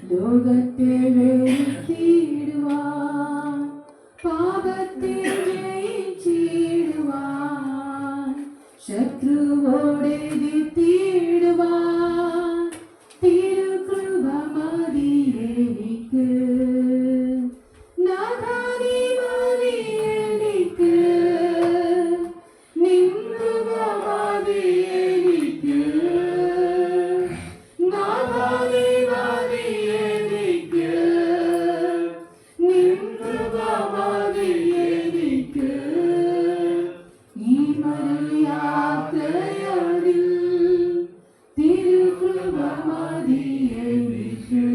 ലോകത്തെ വെറുത്തിടുവാൻ, പാപത്തെ ജയിച്ചിടുവാൻ, ശത്രുവോടെ എതിർത്തിടുവാൻ തിരുകൃപ മതി എനിക്ക്. നാഥാനീ മതി എനിക്ക്, നിൻ കൃപ മതി എനിക്ക്. നാഥാനീ മതി എനിക്ക്, നിൻ കൃപ മതി എനിക്ക്. ഈ മരുയാത്രയാതിൽ തിരുകൃപ മതി എനിക്ക്.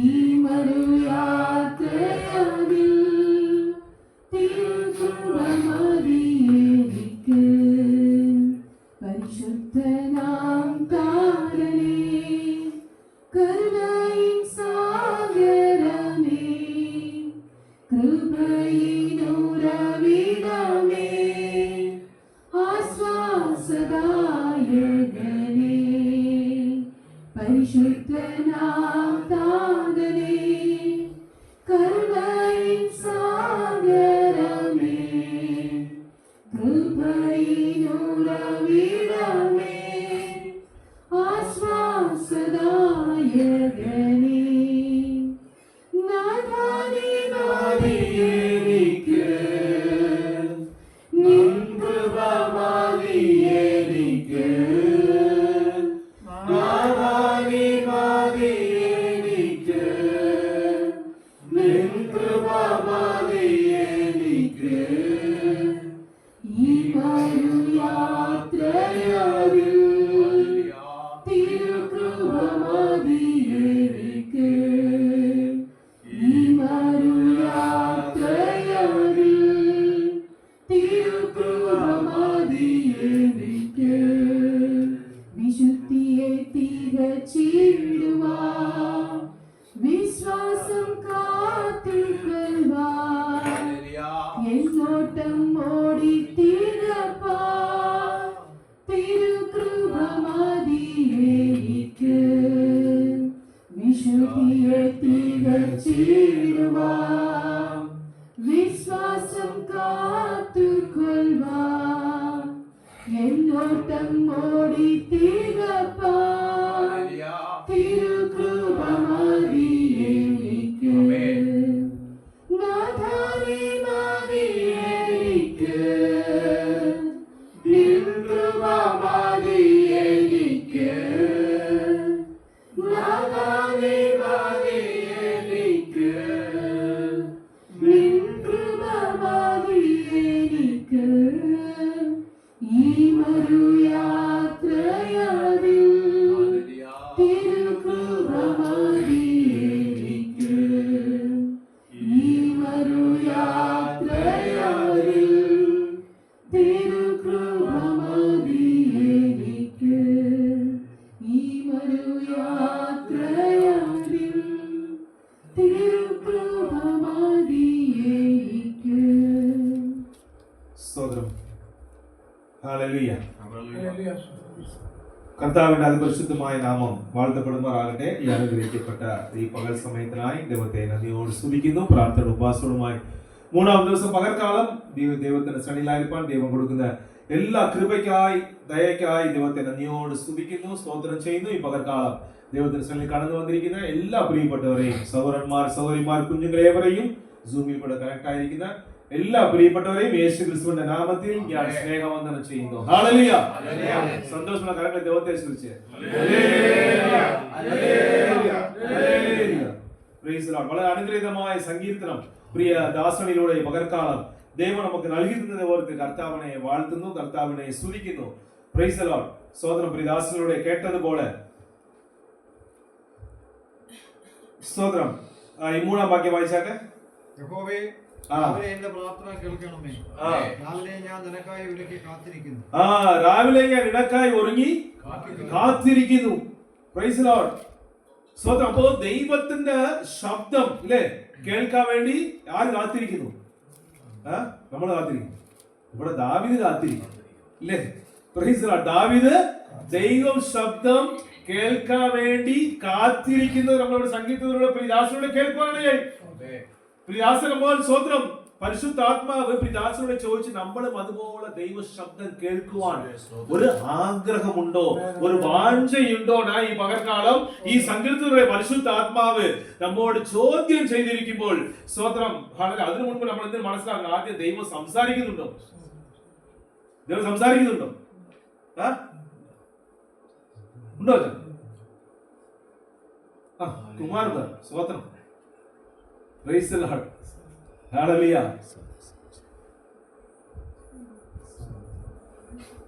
ഈ മരുയാത്രയാതിൽ തിരുകൃപ മതി എനിക്ക്. പരിശുദ്ധനാം താരനേ, കരുണയിൻ സാഗരമേ, കൃപയിനുറവിടമേ, ആശ്വാസദായകനേ. പരിശുദ്ധനാം താരനേ, കരുണയിൻ സാഗരമേ, കൃപയിനുറവിടമേ, ആശ്വാസദായകനേ. നാഥാനീ മതി എനിക്ക്, നിൻ കൃപ മതി എനിക്ക്. നാഥാനീ മതി എനിക്ക്, നിൻ കൃപ മതി എനിക്ക്. ഈ മരുയാത്രയാതിൽ തിരുകൃപ മതി എനിക്ക്. ഈ മരുയാത്രയാതിൽ തിരുകൃപ മതി എനിക്ക്. വിശുദ്ധിയെ തികച്ചിടുവാൻ, വിശ്വാസം കാത്തുകൊള്ളുവാൻ, എന്നോട്ടം ഓടിത്തീർപ്പാൻ തിരുകൃപ മതി എനിക്ക്. വിശുദ്ധിയെ തികച്ചിടുവാൻ, വിശ്വാസം കാത്തുകൊള്ളുവാൻ, എന്നോട്ടം ഓടിത്തീർപ്പാൻ തിരുകൃപ മതി എനിക്ക്. നാഥാനീ മതി എനിക്ക്, നിൻ കൃപ മതി എനിക്ക്. നാഥാനീ മതി എനിക്ക്, നിൻ കൃപ മതി എനിക്ക്. ഈ മരുയാത്രയാതിൽ തിരുകൃപ മതി എനിക്ക്. ഈ മരുയാത്രയാതിൽ തിരുകൃപ മതി എനിക്ക്. ഈ മരുയാത്രയാതിൽ തിരുകൃപ മതി എനിക്ക്. സ്തോത്രം. ഹല്ലേലൂയ. കർത്താവിന്റെ അതിപരിശുദ്ധമായ നാമം വാഴ്ത്തപ്പെടുമാറാകട്ടെ. ഈ അനുഗ്രഹിക്കപ്പെട്ട ഈ പകൽ സമയത്തിനായി ദൈവത്തെ നന്ദിയോട് സ്തുതിക്കുന്നു. പ്രാർത്ഥന ഉപാസനവുമായി മൂന്നാം ദിവസം പകൽക്കാലം ദൈവത്തിന്റെ സന്നിധിയിലായിരിക്കാൻ ദൈവം കൊടുക്കുന്ന എല്ലാ കൃപയ്ക്കായി ദയയ്ക്കായി ദൈവത്തെ നന്ദിയോട് സ്തുതിക്കുന്നു, സ്തോത്രം ചെയ്യുന്നു. ഈ പകൽക്കാലം ദൈവത്തിന്റെ സന്നിധിയിൽ കടന്നു വന്നിരിക്കുന്ന എല്ലാ പ്രിയപ്പെട്ടവരെയും, സഹോദരന്മാർ സഹോദരിമാർ കുഞ്ഞുങ്ങളേവരെയും, സൂമിൽ കൂടെ കണക്ട് ആയിരിക്കുന്ന എല്ലാ പ്രിയപ്പെട്ടവരെയും യേശു ക്രിസ്തുവിന്റെ നാമത്തിൽ ഞാൻ സ്നേഹവന്ദനം ചെയ്യുന്നു. ഹല്ലേലൂയ. സന്തോഷമുള്ള കരങ്ങളെ ദൈവത്തെ സ്തുതിച്ച് വളരെ അനുഗ്രഹീതമായ സങ്കീർത്തനം പ്രിയ ദാസനിലൂടെ പകർക്കാലം ദൈവം നമുക്ക് നൽകി തന്നത് ഓർത്ത് കർത്താവിനെ വാഴ്ത്തുന്നു, കർത്താവിനെ സ്തുതിക്കുന്നു. Price the Lord. സ്തോത്രം. പ്രിയ ദാസനിലൂടെ കേട്ടതുപോലെ സ്തോത്രം. ഈ മൂന്നാം വാക്യം വായിച്ചാട്ടെ. യഹോവേ, രാവിലെ ഞാൻ നിനക്കായി ഒരുങ്ങി കാത്തിരിക്കുന്നു. Price the Lord. സ്തോത്രം. അപ്പോൾ ദൈവത്തിന്റെ ശബ്ദം ഇല്ലേ കേൾക്കാൻ വേണ്ടി ആര് കാത്തിരിക്കുന്നു? നമ്മൾ കാത്തിരിക്കും. ഇവിടെ ദാവീദ് കാത്തിരിക്കും ഇല്ലേ? Price the Lord. ദാവീദ് ദൈവം ശബ്ദം കേൾക്കാൻ വേണ്ടി കാത്തിരിക്കുന്നത് നമ്മളോട് സംഗീതത്തിലൂടെ പ്രിയദാസനോട് കേൾക്കുവാനാണ്. പ്രിയദാസൻ നമ്മൾ സ്വന്തം പരിശുദ്ധാത്മാവ് പ്രിയദാസനോട് ചോദിച്ച് നമ്മളും അതുപോലെ ദൈവ ശബ്ദം കേൾക്കുവാൻ ഒരു ആഗ്രഹമുണ്ടോ, ഒരു വാഞ്ചയുണ്ടോ? ഞാൻ ഈ പകർക്കാലം ഈ സങ്കീർത്തനത്തിലൂടെ പരിശുദ്ധാത്മാവ് നമ്മോട് ചോദ്യം ചെയ്തിരിക്കുമ്പോൾ സ്വത്രം അതിനു മുൻപ് നമ്മൾ എന്തിനു മനസ്സിലാക്കണം? ആദ്യം ദൈവം സംസാരിക്കുന്നുണ്ടോ? ദൈവം സംസാരിക്കുന്നുണ്ടോ? ഉണ്ടോ? കുമാർ സ്വത്രം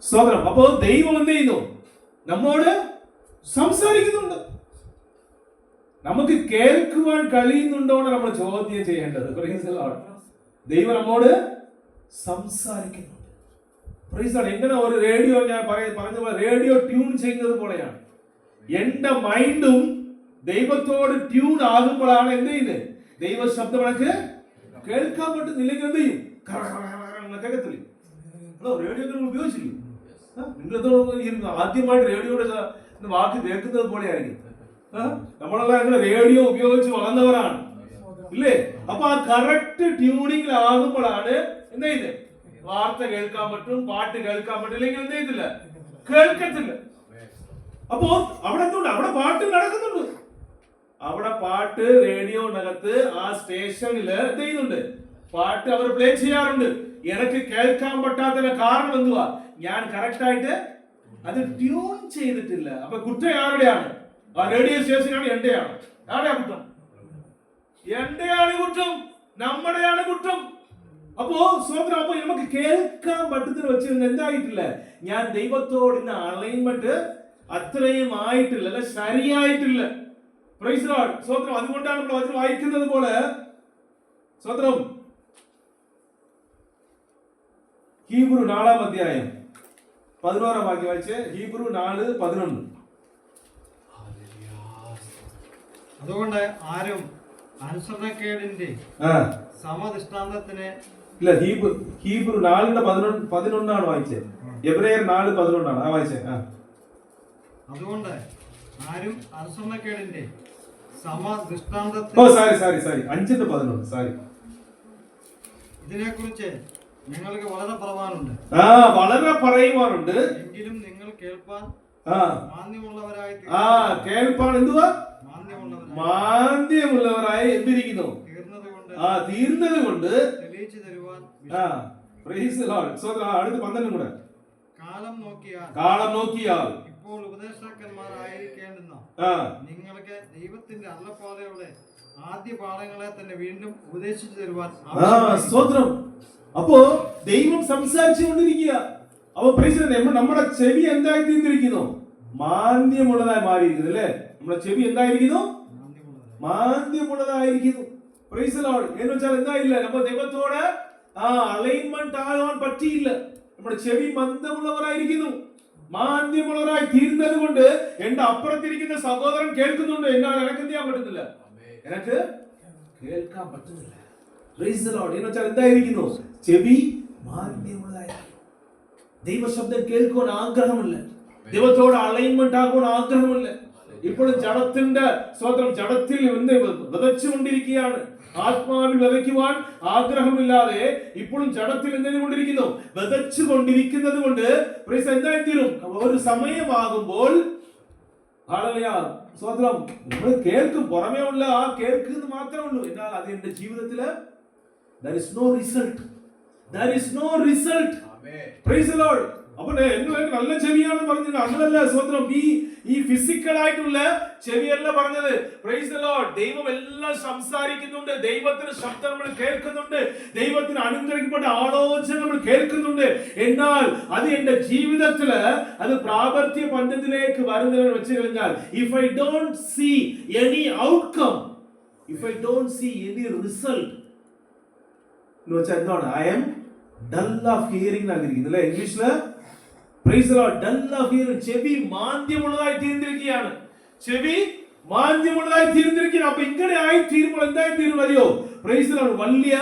സ്തോത്രം. അപ്പോ ദൈവം എന്ത് ചെയ്യുന്നു? നമ്മോട് സംസാരിക്കുന്നുണ്ട്. നമുക്ക് കേൾക്കുവാൻ കഴിയുന്നുണ്ടോ നമ്മൾ ചോദ്യം ചെയ്യേണ്ടത്. ദൈവം നമ്മോട് സംസാരിക്കുന്നുണ്ട്. എങ്ങനെ ഒരു റേഡിയോ, ഞാൻ പറഞ്ഞ പോലെ റേഡിയോ ട്യൂൺ ചെയ്യുന്നത് പോലെയാണ്. എന്റെ മൈൻഡും ദൈവത്തോട് ട്യൂൺ ആകുമ്പോഴാണ് എന്ത് ചെയ്യുന്നത്? ദൈവ ശബ്ദം എനിക്ക് കേൾക്കാൻ പറ്റുന്നില്ലെങ്കിൽ എന്ത് ചെയ്യും? കേൾക്കത്തില്ലേ? റേഡിയോ ഉപയോഗിച്ചില്ലേ? നിങ്ങൾ ആദ്യമായിട്ട് റേഡിയോയുടെ വാക്ക് കേൾക്കുന്നത് പോലെയായിരിക്കും. നമ്മളെല്ലാം ഇങ്ങനെ റേഡിയോ ഉപയോഗിച്ച് വളർന്നവരാണ്, ഇല്ലേ? അപ്പൊ ആ കറക്റ്റ് ട്യൂണിംഗ് ആകുമ്പോഴാണ് എന്ത് ചെയ്യുന്നത്? വാർത്ത കേൾക്കാൻ പറ്റും, പാട്ട് കേൾക്കാൻ പറ്റും. ഇല്ലെങ്കിൽ എന്ത് ചെയ്യത്തില്ല? കേൾക്കത്തില്ല. അപ്പോ അവിടെ എന്തുകൊണ്ട്? അവിടെ പാട്ട് നടക്കുന്നുണ്ട്. അവിടെ പാട്ട് റേഡിയോനകത്ത് ആ സ്റ്റേഷനിൽ എന്ത് ചെയ്യുന്നുണ്ട്? പാട്ട് അവർ പ്ലേ ചെയ്യാറുണ്ട്. എനിക്ക് കേൾക്കാൻ പറ്റാത്തതിന്റെ കാരണം എന്തുവാ? ഞാൻ കറക്റ്റ് ആയിട്ട് അത് ട്യൂൺ ചെയ്തിട്ടില്ല. അപ്പൊ കുറ്റം ആരുടെയാണ്? ആ റേഡിയോ സ്റ്റേഷനാണ്? എന്റെയാണ്? ആരുടെയാ കുറ്റം? എന്റെയാണ് കുറ്റം, നമ്മുടെയാണ് കുറ്റം. അപ്പോ സ്വന്തം അപ്പൊ നമുക്ക് കേൾക്കാൻ പറ്റത്തിന് വെച്ച് എന്തായിട്ടില്ല? ഞാൻ ദൈവത്തോട് ഇന്ന് അലൈൻമെന്റ് അത്രയും ആയിട്ടില്ല, അല്ല ശരിയായിട്ടില്ല. Praise Lord. സ്വന്തം അതുകൊണ്ടാണ് നമ്മൾ വചനം വായിക്കുന്നത് പോലെ സ്വന്തം ഹീബ്രു 4-ാം അധ്യായം 11-ാം വാക്യം വായിച്ച്. ഹീബ്രു 4:11. അതുകൊണ്ട് ആരും അനുസരണക്കേടിന്റെ സമദൃഷ്ടാന്തത്തിന് ഇല്ല. ഹീബ്രു 4:11 വായിച്ചത്. എബ്രയർ 4:11 ആ വായിച്ചേ. അതുകൊണ്ട് ആരും അനുസരണക്കേടിന്റെ സമദൃഷ്ടാന്തത്തിന് 5:11 ഇതിനെക്കുറിച്ച് നിങ്ങൾക്ക് വളരെ പറയാനുണ്ട്. വളരെ പറയുവാനുണ്ട്. എങ്കിലും നിങ്ങൾ കേൾപ്പാൻ മാന്യമുള്ളവരായി കേൾപ്പാൻ എന്തുവാ? മാന്യമുള്ളവരായി എന്തിരിക്കുന്നു? തീർന്നത് കൊണ്ട് തെളിയിച്ചു തരുവാൻ. അടുത്ത് 12 കൂടെ. കാലം നോക്കിയാൽ ഇപ്പോൾ ഉപദേഷ്ടാക്കന്മാരായിരിക്കേണ്ടുന്ന നിങ്ങൾക്ക് ദൈവത്തിന്റെ അരുളപ്പാതയുടെ ആദ്യ പാഠങ്ങളെ തന്നെ വീണ്ടും ഉപദേശിച്ചു തരുവാൻ. സ്തോത്രം. അപ്പോ ദൈവം സംസാരിച്ചു കൊണ്ടിരിക്കുക. അപ്പൊ നമ്മുടെ ചെവി എന്തായി തീർന്നിരിക്കുന്നു? മാന്യമുള്ളതായി മാറിയിരിക്കുന്നു, അല്ലേ? നമ്മുടെ ചെവി എന്തായിരിക്കുന്നു? മാന്യമുള്ളതായിരിക്കുന്നു. Price Lord. എന്ന് വെച്ചാൽ എന്തായില്ല? നമ്മൾ ദൈവത്തോട് അലൈൻമെന്റ് ആകാൻ പറ്റിയില്ല. നമ്മുടെ ചെവി മന്ദമുള്ളവരായിരിക്കുന്നു, മാന്യമുള്ളവരായി തീർന്നത് കൊണ്ട് എന്റെ അപ്പുറത്തിരിക്കുന്ന സഹോദരൻ കേൾക്കുന്നുണ്ട്, എന്നാൽ എനിക്ക് എന്ത് ചെയ്യാൻ പറ്റുന്നില്ല? എനിക്ക് കേൾക്കാൻ പറ്റുന്നില്ല. Praise Lord. എന്ന് വെച്ചാൽ എന്തായിരിക്കുന്നു? ചെവി മാന്യമുള്ളതായിരിക്കും. ദൈവശബ്ദം കേൾക്കുവാൻ ആഗ്രഹമില്ല, ദൈവത്തോട് അലൈൻമെന്റ് ആകുവാൻ ആഗ്രഹമില്ല. ഇപ്പോഴും ജഡത്തിന്റെ സ്വന്തം ജഡത്തിൽ വിതച്ചുകൊണ്ടിരിക്കുകയാണ്. ആത്മാവിൽ വിതയ്ക്കുവാൻ ആഗ്രഹമില്ലാതെ ഇപ്പോഴും ജഡത്തിൽ എന്തുകൊണ്ടിരിക്കുന്നു? വിതച്ചു കൊണ്ടിരിക്കുന്നത് കൊണ്ട് എന്തായിത്തീരും? ഒരു സമയമാകുമ്പോൾ സ്വന്തം നമ്മൾ കേൾക്കും, പുറമേ ഉള്ള ആ കേൾക്കുന്നത് മാത്രമേ ഉള്ളൂ. എന്നാൽ അത് എന്റെ ജീവിതത്തില് there is no result. Praise the Lord. അപ്പൊ നല്ല ചെവിയാണ് പറഞ്ഞത്, അങ്ങനല്ല. സ്വന്തം ഈ ഫിസിക്കൽ ആയിട്ടുള്ള ചെവിയല്ല പറഞ്ഞത്. Price the Lord. ദൈവം എല്ലാം സംസാരിക്കുന്നുണ്ട്, ദൈവത്തിന്റെ ശബ്ദം നമ്മൾ കേൾക്കുന്നുണ്ട്, ദൈവത്തിന് അനുഗ്രഹിക്കപ്പെട്ട ആലോചന നമ്മൾ കേൾക്കുന്നുണ്ട്. എന്നാൽ അത് എന്റെ ജീവിതത്തില് അത് പ്രാവർത്തിക പദ്ധതിയിലേക്ക് വരുന്നതിന് വെച്ച് കഴിഞ്ഞാൽ if I don't see any outcome, if I don't see any result, എന്ന് വെച്ചാൽ എന്താണ്? I am dull of hearing എന്നായിരിക്കുന്നത്, അല്ലേ? ഇംഗ്ലീഷില് price the Lord. dull of hearing. ചെവി മാന്ദ്യമുള്ളതായി തീർന്നിരിക്കുകയാണ്. ചെവി മാന്ദ്യമുള്ളതായി തീർന്നിരിക്കുകയാണ്. അപ്പൊ ഇങ്ങനെ ആയി തീരുമ്പോൾ എന്തായി തീരും അറിയോ? Price the Lord. വലിയ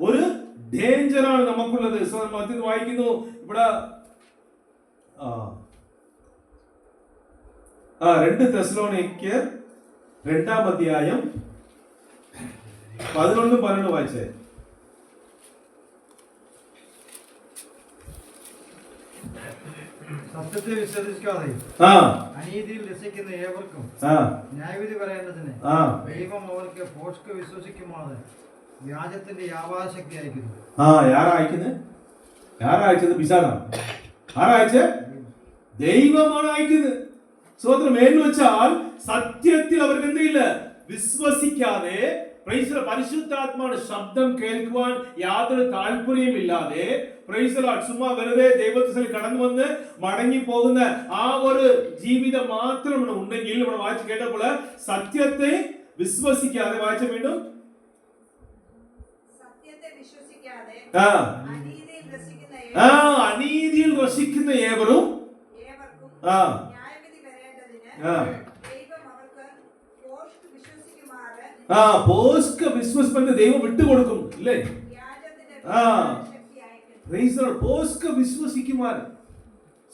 ഒരു ഡേഞ്ചറാണ് നമുക്കുള്ളത്. മധ്യത്തിൽ വായിക്കുന്നു ഇവിടെ 2 തെസ്സലോനിക്കർ 2-ാം അധ്യായം 11-12 വായിച്ചേ. സത്യത്തെ വിശ്വസിക്കാതെ ആ അനീതിയിൽ രസിക്കുന്ന ഏവർക്കും ആ ന്യായവിധി പറയേണ്ടതിന് ആ ദൈവം അവർക്ക് പോഷ്ക്ക് വിശ്വസിക്കുമാതെ വ്യാജത്തിന്റെ വ്യാപാരശക്തി അയക്കുന്നു. ആരാ അയച്ചത്? പിശാചാണ്. ആരാ അയച്ചേ? ദൈവമാണ് അയക്കുന്നത്. സ്വതന്ത്രം എന്ന് വെച്ചാൽ സത്യത്തിൽ അവർക്ക് എന്തില്ല, വിശ്വസിക്കാതെ പരിശുദ്ധാത്മാവിന്റെ ശബ്ദം കേൾക്കുവാൻ യാതൊരു താല്പര്യമില്ലാതെ ചുമ്മാ വെറുതെ ദൈവത്തിൽ കടന്നു വന്ന് മടങ്ങി പോകുന്ന ആ ഒരു ജീവിതം മാത്രം ഉണ്ടെങ്കിൽ ഇവിടെ വായിച്ച് കേട്ടപ്പോൾ സത്യത്തെ വിശ്വസിക്കാതെ വായിച്ച വീണ്ടും അനീതിയിൽ രസിക്കുന്ന ഏവരും ദൈവം വിട്ടുകൊടുക്കും അല്ലേ?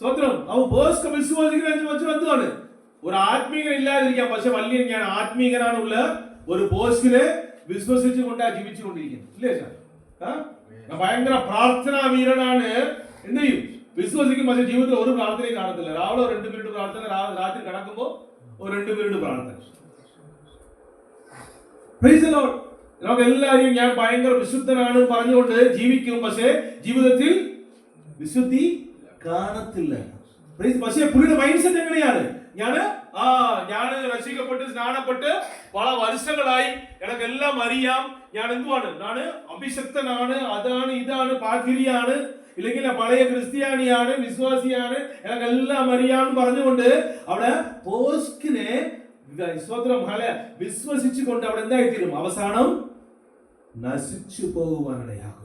സ്വത്രം അവൻ വിശ്വസിക്കുന്ന എന്താണ്? ഒരു ആത്മീയൻ ഇല്ലാതിരിക്കാം, പക്ഷെ വലിയ ഞാൻ ആത്മീയനാണുള്ള ഒരു പോസ്റ്റിനെ വിശ്വസിച്ചുകൊണ്ടാ ജീവിച്ചുകൊണ്ടിരിക്കുന്നത് ഇല്ലേ സാർ? ഭയങ്കര പ്രാർത്ഥനാ വീരനാണ്. എന്ത് ചെയ്യും? വിശ്വസിക്കും, പക്ഷെ ജീവിതത്തിൽ ഒരു പ്രാർത്ഥനയും കാണത്തില്ല. രാവിലെ 2 മിനിറ്റ് പ്രാർത്ഥന, രാത്രി കിടക്കുമ്പോ 2 മിനിറ്റ് പ്രാർത്ഥന. നമുക്ക് എല്ലാവരും ഞാൻ ഭയങ്കര വിശുദ്ധനാണ് പറഞ്ഞുകൊണ്ട് ജീവിക്കും, പക്ഷെ ജീവിതത്തിൽ വിശുദ്ധി കാണത്തില്ല. പക്ഷെ പുള്ളിയുടെ മൈൻഡ് സെറ്റ് എങ്ങനെയാണ്? ഞാന് രക്ഷിക്കപ്പെട്ട് സ്നാനപ്പെട്ട് പല വർഷങ്ങളായി, എനക്കെല്ലാം അറിയാം, ഞാൻ എന്തുവാണ്, ഞാൻ അഭിഷക്തനാണ്, അതാണ് ഇതാണ്, പാക്കിരിയാണ്, ഇല്ലെങ്കിൽ പഴയ ക്രിസ്ത്യാനിയാണ്, വിശ്വാസിയാണ്, എനക്കെല്ലാം അറിയാമെന്ന് പറഞ്ഞുകൊണ്ട് അവിടെ പോസ്റ്റിനെ വിശ്വസിച്ചുകൊണ്ട് അവിടെ എന്തായിത്തീരും? അവസാനം നശിച്ചു പോകുവാനിടയാകും.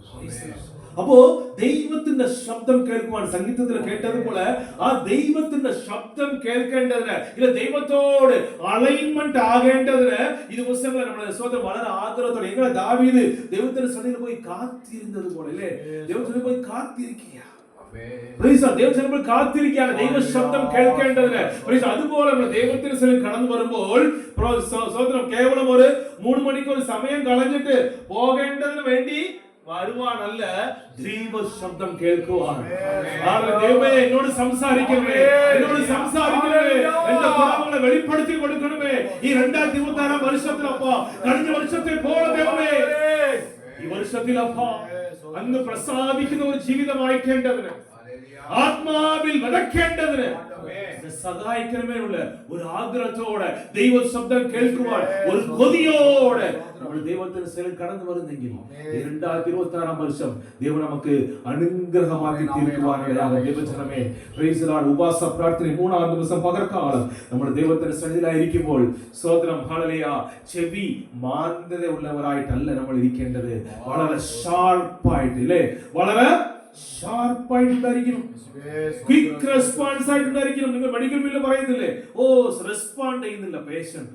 അപ്പോ ദൈവത്തിന്റെ ശബ്ദം കേൾക്കുവാൻ സംഗീതത്തിൽ കേട്ടതുപോലെ ആ ദൈവത്തിന്റെ ശബ്ദം കേൾക്കേണ്ടതിന്, ഇത് ദൈവത്തോട് അലൈൻമെന്റ് ആകേണ്ടതിന് ഈ ദിവസങ്ങളിൽ നമ്മുടെ സ്വന്തം വളരെ ആദരത്തോടെ എങ്ങനെ ദാവീദ് ദൈവത്തിന്റെ സന്നിധിയിൽ പോയി കാത്തിരുന്നത് പോലെ അല്ലേ? ദൈവത്തിന് പോയി കാത്തിരിക്കുക, ദൈവം കാത്തിരിക്കുകയാണ് ദൈവ ശബ്ദം കേൾക്കേണ്ടതിന്. അതുപോലെ നമ്മൾ ദൈവത്തിന് സ്ഥലം കടന്നു വരുമ്പോൾ സ്വതന്ത്രം കേവലം ഒരു 3 മണിക്കൂർ സമയം കളഞ്ഞിട്ട് പോകേണ്ടതിന് വേണ്ടി വരുവാനല്ല, ദൈവ ശബ്ദം കേൾക്കുവാൻ. ദൈവമേ എന്നോട് സംസാരിക്കണമേ, എന്റെ കുറവുകളെ വെളിപ്പെടുത്തി കൊടുക്കണമേ. ഈ 2026 വർഷത്തിലപ്പ കഴിഞ്ഞ വർഷത്തെ പോലെ ദൈവമേ ഈ വർഷത്തിലപ്പ അങ്ങ് പ്രസാദിക്കുന്ന ഒരു ജീവിതം അയക്കേണ്ടതിന്, ആത്മാവിൽ വിതക്കേണ്ടതിന് സഹായിക്കണമേ ഉള്ള ഒരു ആഗ്രഹത്തോടെ ദൈവ ശബ്ദം കേൾക്കുവാൻ ഒരു കൊതിയോടെ നമ്മൾ ദൈവത്തിന്റെ സ്ഥലം കടന്നു വരുന്നെങ്കിൽ 2026 വർഷം ദൈവം നമുക്ക് അനുഗ്രഹമാക്കി തീർക്കുവാനാണ്. ദൈവജനമേ, പ്രൈസ് ദി ലോർഡ്. ഉപവാസ പ്രാർത്ഥന 3-ാം ദിവസം പകർക്കാലം നമ്മൾ ദൈവത്തിന്റെ സന്നിധിയിലായിരിക്കുമ്പോൾ സ്വതന്ത്രം ഹല്ലേലൂയ, ചെവി മാന്യതയുള്ളവരായിട്ടല്ല നമ്മൾ ഇരിക്കേണ്ടത്, വളരെ ഷാർപ്പായിട്ട് അല്ലേ, വളരെ ഷാർപ്പായിട്ടുണ്ടായിരിക്കണം, ക്വിക്ക് റെസ്പോൺസ് ആയിട്ടുണ്ടായിരിക്കണം. നിങ്ങൾ മെഡിക്കൽ ഫീൽഡ് പറയുന്നില്ലേ, റെസ്പോണ്ട് ചെയ്യുന്നില്ല പേഷ്യന്റ്,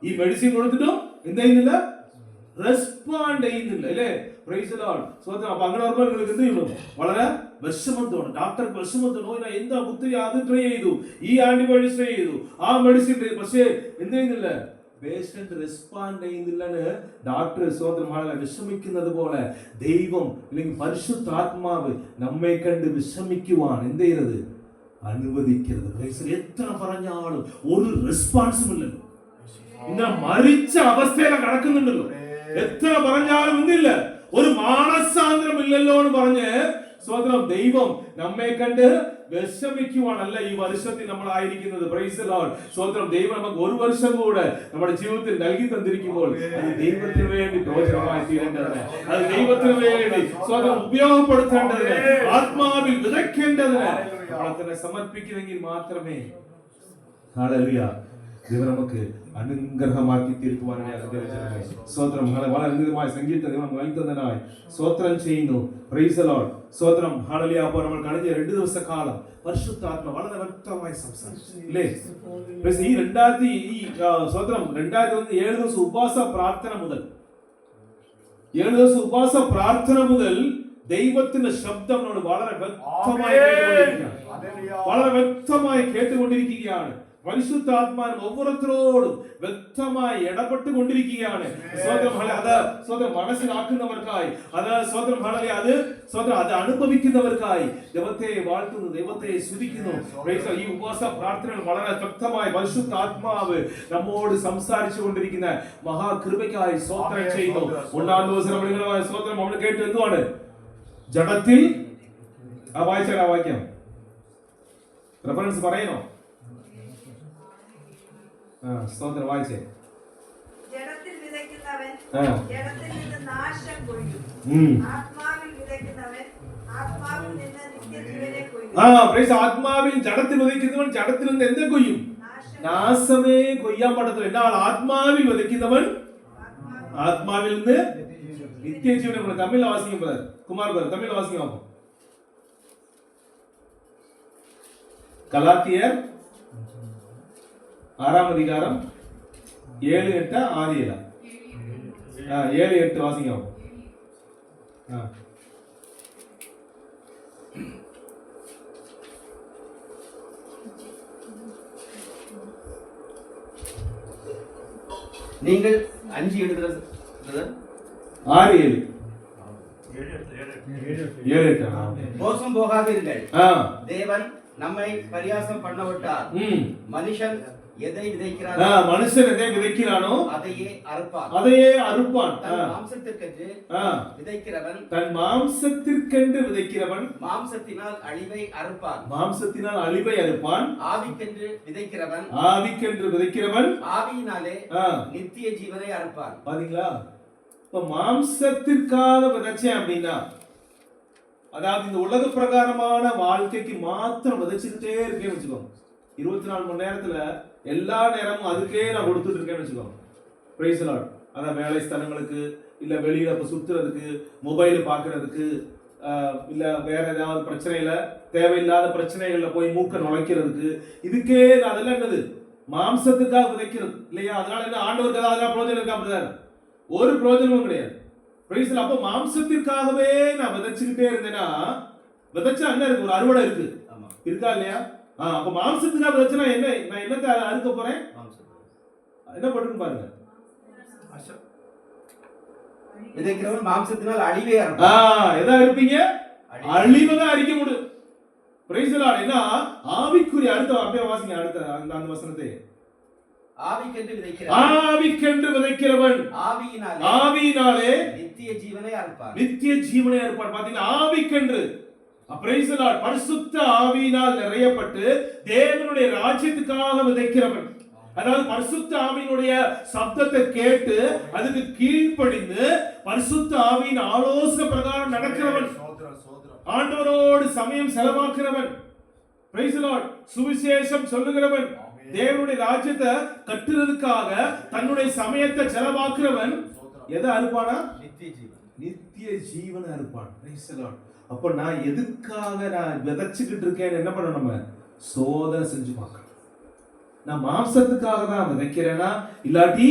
ഈ മെഡിസിൻ കൊടുത്തിട്ടും എന്ത് ചെയ്യുന്നില്ല, റെസ്പോണ്ട് ചെയ്യുന്നില്ല അല്ലേ? Praise the lord. അപ്പൊ അങ്ങനെ നിങ്ങൾക്ക് എന്ത് ചെയ്യുന്നു? വളരെ വിഷമത്തോടെ ഡോക്ടർക്ക് വിഷമത്തോടെ എന്താ ഒത്തിരി അത് ട്രൈ ചെയ്തു, ഈ ആന്റിബയോട്ടിക്സ് ട്രൈ ചെയ്തു, ആ മെഡിസിൻ, പക്ഷേ എന്ത് ചെയ്യുന്നില്ല, പേഷ്യന്റ് റെസ്പോണ്ട് ചെയ്യുന്നില്ലെന്ന് ഡോക്ടർ സ്വതന്ത്രമായി വിഷമിക്കുന്നത് പോലെ ദൈവം അല്ലെങ്കിൽ പരിശുദ്ധാത്മാവ് നമ്മെ കണ്ട് വിഷമിക്കുവാൻ എന്ത് ചെയ്യരുത്, അനുവദിക്കരുത്. എത്ര പറഞ്ഞാലും ഒരു റെസ്പോൺസും ഇല്ലല്ലോ, ഇങ്ങനെ മരിച്ച അവസ്ഥയിലാണ് കിടക്കുന്നുണ്ടല്ലോ. എത്ര പറഞ്ഞാലും ഒന്നില്ല, ഒരു മാനസാന്തരം ഇല്ലല്ലോ എന്ന് പറഞ്ഞ് സ്വതന്ത്രം ദൈവം നമ്മെ കണ്ട് വിഷമിക്കുവാനല്ല ഈ വർഷത്തിൽ നമ്മൾ ആയിരിക്കുന്നത്. Praise the lord. സ്വതന്ത്രം ദൈവം നമുക്ക് ഒരു വർഷം കൂടെ നമ്മുടെ ജീവിതത്തിൽ നൽകി തന്നിരിക്കുമ്പോൾ അത് ദൈവത്തിന് വേണ്ടി പ്രയോജനമായി തീരേണ്ടതിന്, അത് ദൈവത്തിന് വേണ്ടി സ്വതന്ത്രം ഉപയോഗപ്പെടുത്തേണ്ടതിന്, ആത്മാവിൽ വിതയ്ക്കേണ്ടതിന് നമ്മളെ തന്നെ സമർപ്പിക്കുമെങ്കിൽ മാത്രമേ ഹല്ലേലൂയ ദൈവം നമുക്ക് അനുഗ്രഹമാക്കി തീർക്കുവാനായി സ്വതന്ത്രം വളരെ അനന്തമായ സംഗീത ദൈവം നൽകുന്നതിനായി സ്വതന്ത്രം ചെയ്യുന്നു. Praise the lord. സ്വതന്ത്രം ഹല്ലേലൂയ. അപ്പോൾ നമ്മൾ കഴിഞ്ഞ 2 ദിവസക്കാലം പരിശുദ്ധാത്മ വളരെ വ്യക്തമായി സംസാരിച്ചു അല്ലേ? ഈ 2007 ദിവസം ഉപവാസ പ്രാർത്ഥന മുതൽ 7 ദിവസം ഉപവാസ പ്രാർത്ഥന മുതൽ ദൈവത്തിന്റെ ശബ്ദം നമ്മൾ വളരെ വ്യക്തമായി കേട്ടുകൊണ്ടിരിക്കുകയാണ്. പരിശുദ്ധാത്മാൻ ഓരോരുത്തരോടും വ്യക്തമായി ഇടപെട്ട് കൊണ്ടിരിക്കുകയാണ്. സ്വതന്ത്രം അത് സ്വതന്ത്രം മനസ്സിലാക്കുന്നവർക്കായി, അത് സ്വതന്ത്രം അത് സ്വതന്ത്രം അത് അനുഭവിക്കുന്നവർക്കായി ദൈവത്തെ വാഴ്ത്തുന്നു, ദൈവത്തെ സ്തുതിക്കുന്നു. ഈ ഉപവാസ പ്രാർത്ഥനകൾ വളരെ വ്യക്തമായി പരിശുദ്ധാത്മാവ് നമ്മോട് സംസാരിച്ചു കൊണ്ടിരിക്കുന്ന മഹാകൃപയ്ക്കായി സ്തോത്രം ചെയ്യുന്നു. ഒന്നാം ദിവസം നമ്മൾ സ്തോത്രം നമ്മൾ കേട്ടു എന്തുവാണ്? ജഡത്തിൽ വായിച്ചാൽ വാക്യം റെഫറൻസ് പറയണോ? സ്തോത്രം വായിച്ചേ. ജഡത്തിൽ വിതയ്ക്കുന്നവൻ ജഡത്തിൽ നിന്ന് നാശം കൊയ്യും, ആത്മാവിൽ വിതയ്ക്കുന്നവൻ ആത്മാവിൽ നിന്ന് നിത്യജീവനെ കൊയ്യും. ആത്മാവിൽ ജഡത്തിൽ വിതയ്ക്കുന്നവൻ ജഡത്തിൽ നിന്ന് എന്ത് കൊയ്യും? നാശമേ കൊയ്യാൻ പറ്റത്തില്ല. എന്നാൽ ആത്മാവിൽ വിതയ്ക്കുന്നവൻ ആത്മാവിൽ നിന്ന് നിത്യജീവനെ കൊയ്യും. തമിഴ് വാസിക്കും ബ്രദർ, കുമാർ ബ്രദർ, തമിഴ് വാസിക്കും. கலாத்தியர் 6ஆம் அதிகாரம் 7, 8, 6, 7. 7, 8 வாசிங்க. நீங்கள் அஞ்சு எழுதுறது 6, 7. 7, 8. மோசம் போகாதீர்கள். தேவன் நம்மை பரியாசம் பண்ண விட்டார். மனுஷன் எதை விதைக்கிறானோ மனுஷன் எதை விதைக்கிறானோ அதையே அறுப்பான். தன் மாம்சத்திற்கென்று விதைக்கிறவன் தன் மாம்சத்திற்கென்று விதைக்கிறவன் மாம்சத்தினால் அழிவை அறுப்பான். ஆவிக்கென்று விதைக்கிறவன் ஆவியினாலே நித்திய ஜீவனை அறுப்பான். பாத்தீங்களா? இப்ப மாம்சத்திற்காக விதைச்சேன் அப்படின்னா, அதாவது இந்த உலக பிரகாரமான வாழ்க்கைக்கு மாத்திரம் விதைச்சுக்கிட்டே இருக்கேன்னு வச்சுக்கோங்க. 24 மணி நேரத்துல எல்லா நேரமும் அதுக்கே நான் கொடுத்துட்டு இருக்கேன்னு வச்சுக்கோங்க. Price the Lord. அதான் வேலை ஸ்தலங்களுக்கு, இல்ல வெளியில இப்ப சுத்துறதுக்கு, மொபைல் பாக்குறதுக்கு, இல்ல வேற ஏதாவது பிரச்சனையில தேவையில்லாத பிரச்சனைகள்ல போய் மூக்க நுழைக்கிறதுக்கு, இதுக்கே அதெல்லாம் என்னது? மாம்சத்துக்காக விதைக்கிறது இல்லையா? அதனால என்ன ஆண்டவருக்கு ஏதாவது பிரயோஜனம் இருக்கா பிரதர்? ஒரு பிரயோஜனமும் கிடையாது. Price the Lord. அப்ப மாம்சத்திற்காகவே நான் விதைச்சுக்கிட்டே இருந்தேன்னா, விதைச்சா என்ன இருக்கு? ஒரு அறுவடை இருக்கு, இருக்கா இல்லையா? அப்ப மாம்சத்துக்காக விதைச்சா என்ன? நான் என்னத்தை அறுக்க போறேன்? என்ன பண்ணுன்னு பாருங்க. விதைக்கிறவன் மாம்சத்தினால் அழிவே அறுப்பான். எதா இருப்பீங்க? அழிவை தான் அரிக்க முடியும். Price the Lord. என்ன ஆவிக்குரிய அடுத்த அப்படியே வாசிங்க, அடுத்த அந்த வசனத்தை. ஆவிக்கென்று விதைக்கிறவன் ஆவியினாலே நித்திய ஜீவனை அறுப்பான். பாத்தீங்கன்னா, ஆவிக்கென்று பிரைஸ் தி லார்ட். பரிசுத்த ஆவியினால் நிறையப்பட்டு தேவனுடைய ராஜ்யத்துக்காக விதைக்கிறவன், அதாவது பரிசுத்த ஆவியினுடைய சப்தத்தை கேட்டு அதுக்கு கீழ்ப்படிந்து பரிசுத்த ஆவியின் ஆலோசனை பிரகாரம் நடக்கிறவன், ஆண்டவரோடு சமயம் செலவாக்குறவன், பிரைஸ் தி லார்ட், சுவிசேஷம் சொல்லுகிறவன், தேவனுடைய ராஜ்யத்தை கட்டுறதுக்காக தன்னுடைய சமயத்தை செலவாக்குறவன் எதை அறுப்பானா? நித்திய ஜீவனை அறுப்பான். Price the Lord. அப்ப நான் எதுக்காக நான் விதைச்சுக்கிட்டு இருக்கேன்? என்ன பண்ணணும்? நம்ம சோதனை செஞ்சு பார்க்கணும். நான் மாம்சத்துக்காக தான் விதைக்கிறேனா, இல்லாட்டி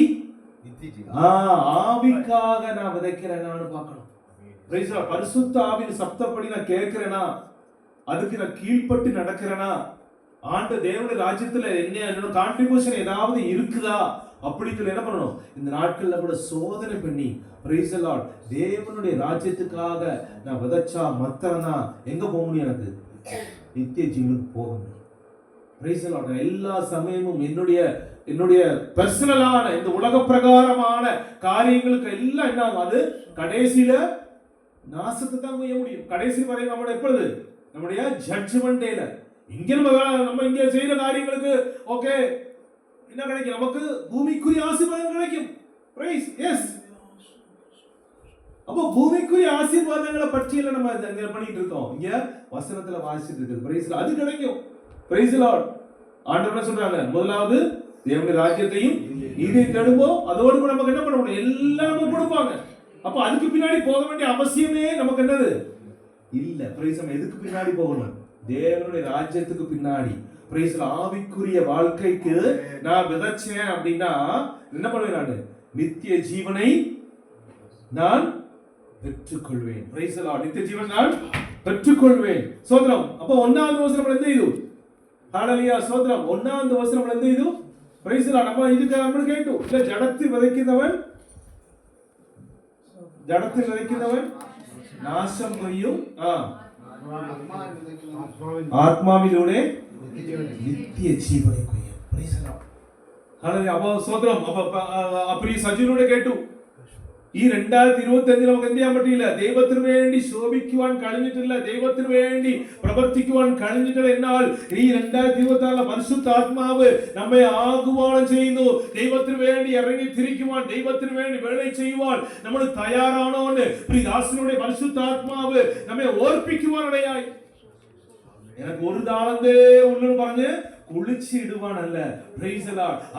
ஆவிக்காக நான் விதைக்கிறேனான்னு பார்க்கணும். Price the Lord. பரிசுத்த ஆவியின் சப்தப்படி நான் கேட்கிறேனா, அதுக்கு நான் கீழ்ப்பட்டு நடக்கிறேனா, ஆண்ட தேவனுடைய ராஜ்யத்துல என்னோட கான்ட்ரிபியூஷன் ஏதாவது இருக்குதா அப்படிங்கிற என்ன பண்ணணும்? இந்த நாட்கள்ல கூட சோதனை பண்ணி, பிரைஸ் தி லார்ட், தேவனுடைய ராஜ்யத்துக்காக நான் விதைச்சா மத்தனா எங்க போக முடியும்? எனக்கு நித்திய ஜீவனுக்கு போக முடியும். Price the Lord. எல்லா சமயமும் என்னுடைய பர்சனலான இந்த உலக பிரகாரமான காரியங்களுக்கு எல்லாம் என்ன ஆகும்? அது கடைசியில நாசத்தை தான் செய்ய முடியும். கடைசி வரை நம்மளோட எப்பொழுது? நம்முடைய ஜட்ஜ்மென்ட் டேல இங்க நம்ம இங்க செய்யற காரியங்களுக்கு ஓகே என்ன கிடைக்கும்? நமக்கு பூமிக்குரிய ஆசீர்வாதம் கிடைக்கும். பிரைஸ் எஸ். அப்போ பூமிக்குரிய ஆசீர்வாதங்களை பற்றியெல்லாம் நம்ம இங்க பண்ணிட்டு இருக்கோம். இங்க வசனத்துல வாசிச்சிட்டு இருக்கு. பிரைஸ் அது கிடைக்கும். Price the Lord. ஆண்டவர் சொல்றாங்க, முதலாவது தேவனுடைய ராஜ்யத்தையும் நீதியையும் தேடுவோம், அதோடு கூட நமக்கு என்ன பண்ண முடியும்? எல்லாம் நமக்கு கொடுப்பாங்க. அப்ப அதுக்கு பின்னாடி போக வேண்டிய அவசியமே நமக்கு என்னது? இல்ல. பிரைஸ். நம்ம எதுக்கு பின்னாடி போகணும்? தேவனுடைய ராஜ்யத்துக்கு பின்னாடி. பிரைஸ். ஆவிக்குரிய வாழ்க்கைக்கு நான் விதைச்சேன் அப்படின்னா என்ன பண்ணுவேன்? நான் நித்திய ஜீவனை நான் பெற்றுக்கொள்வேன். Price the Lord. நித்திய ஜீவனை நான் பெற்றுக்கொள்வேன். சோதரம். அப்ப ஒன்னாவது வசனம் என்ன இது? ഹല്ലേലൂയ സ്തോത്രം. ഒന്നാം ദിവസം നമ്മൾ എന്ത് ചെയ്തു? Price the Lord. നമ്മൾ ഇത് നമ്മൾ കേട്ടു. ഇല്ല, ജഡത്തിൽ വിതയ്ക്കുന്നവൻ നാശം കൊയ്യും, ആത്മാവിലൂടെ നിത്യജീവനെ കൊയ്യും. Praise the lord. ഹല്ലേലൂയ. അപ്പോൾ സ്തോത്രം. അപ്പോൾ ഈ സജീവനോട് കേട്ടു. ഈ 2025 നമുക്ക് എന്ത് ചെയ്യാൻ പറ്റിയില്ല? ദൈവത്തിന് വേണ്ടി ശോഭിക്കുവാൻ കഴിഞ്ഞിട്ടില്ല, ദൈവത്തിന് വേണ്ടി പ്രവർത്തിക്കുവാൻ കഴിഞ്ഞിട്ടില്ല. എന്നാൽ ഈ 2026 പരിശുദ്ധാത്മാവ് നമ്മെ ആഹ്വാനം ചെയ്യുന്നു. ദൈവത്തിന് വേണ്ടി ഇറങ്ങി തിരിക്കുവാൻ, ദൈവത്തിന് വേണ്ടി വേല ചെയ്യുവാൻ നമ്മൾ തയ്യാറാണോ എന്ന് ദാസനുടെ പരിശുദ്ധാത്മാവ് നമ്മെ ഓർപ്പിക്കുവാനിടയായി. എനിക്ക് ഒരു താളന്തേ ഉള്ളു പറഞ്ഞ് കുളിച്ചിടുവാനല്ല,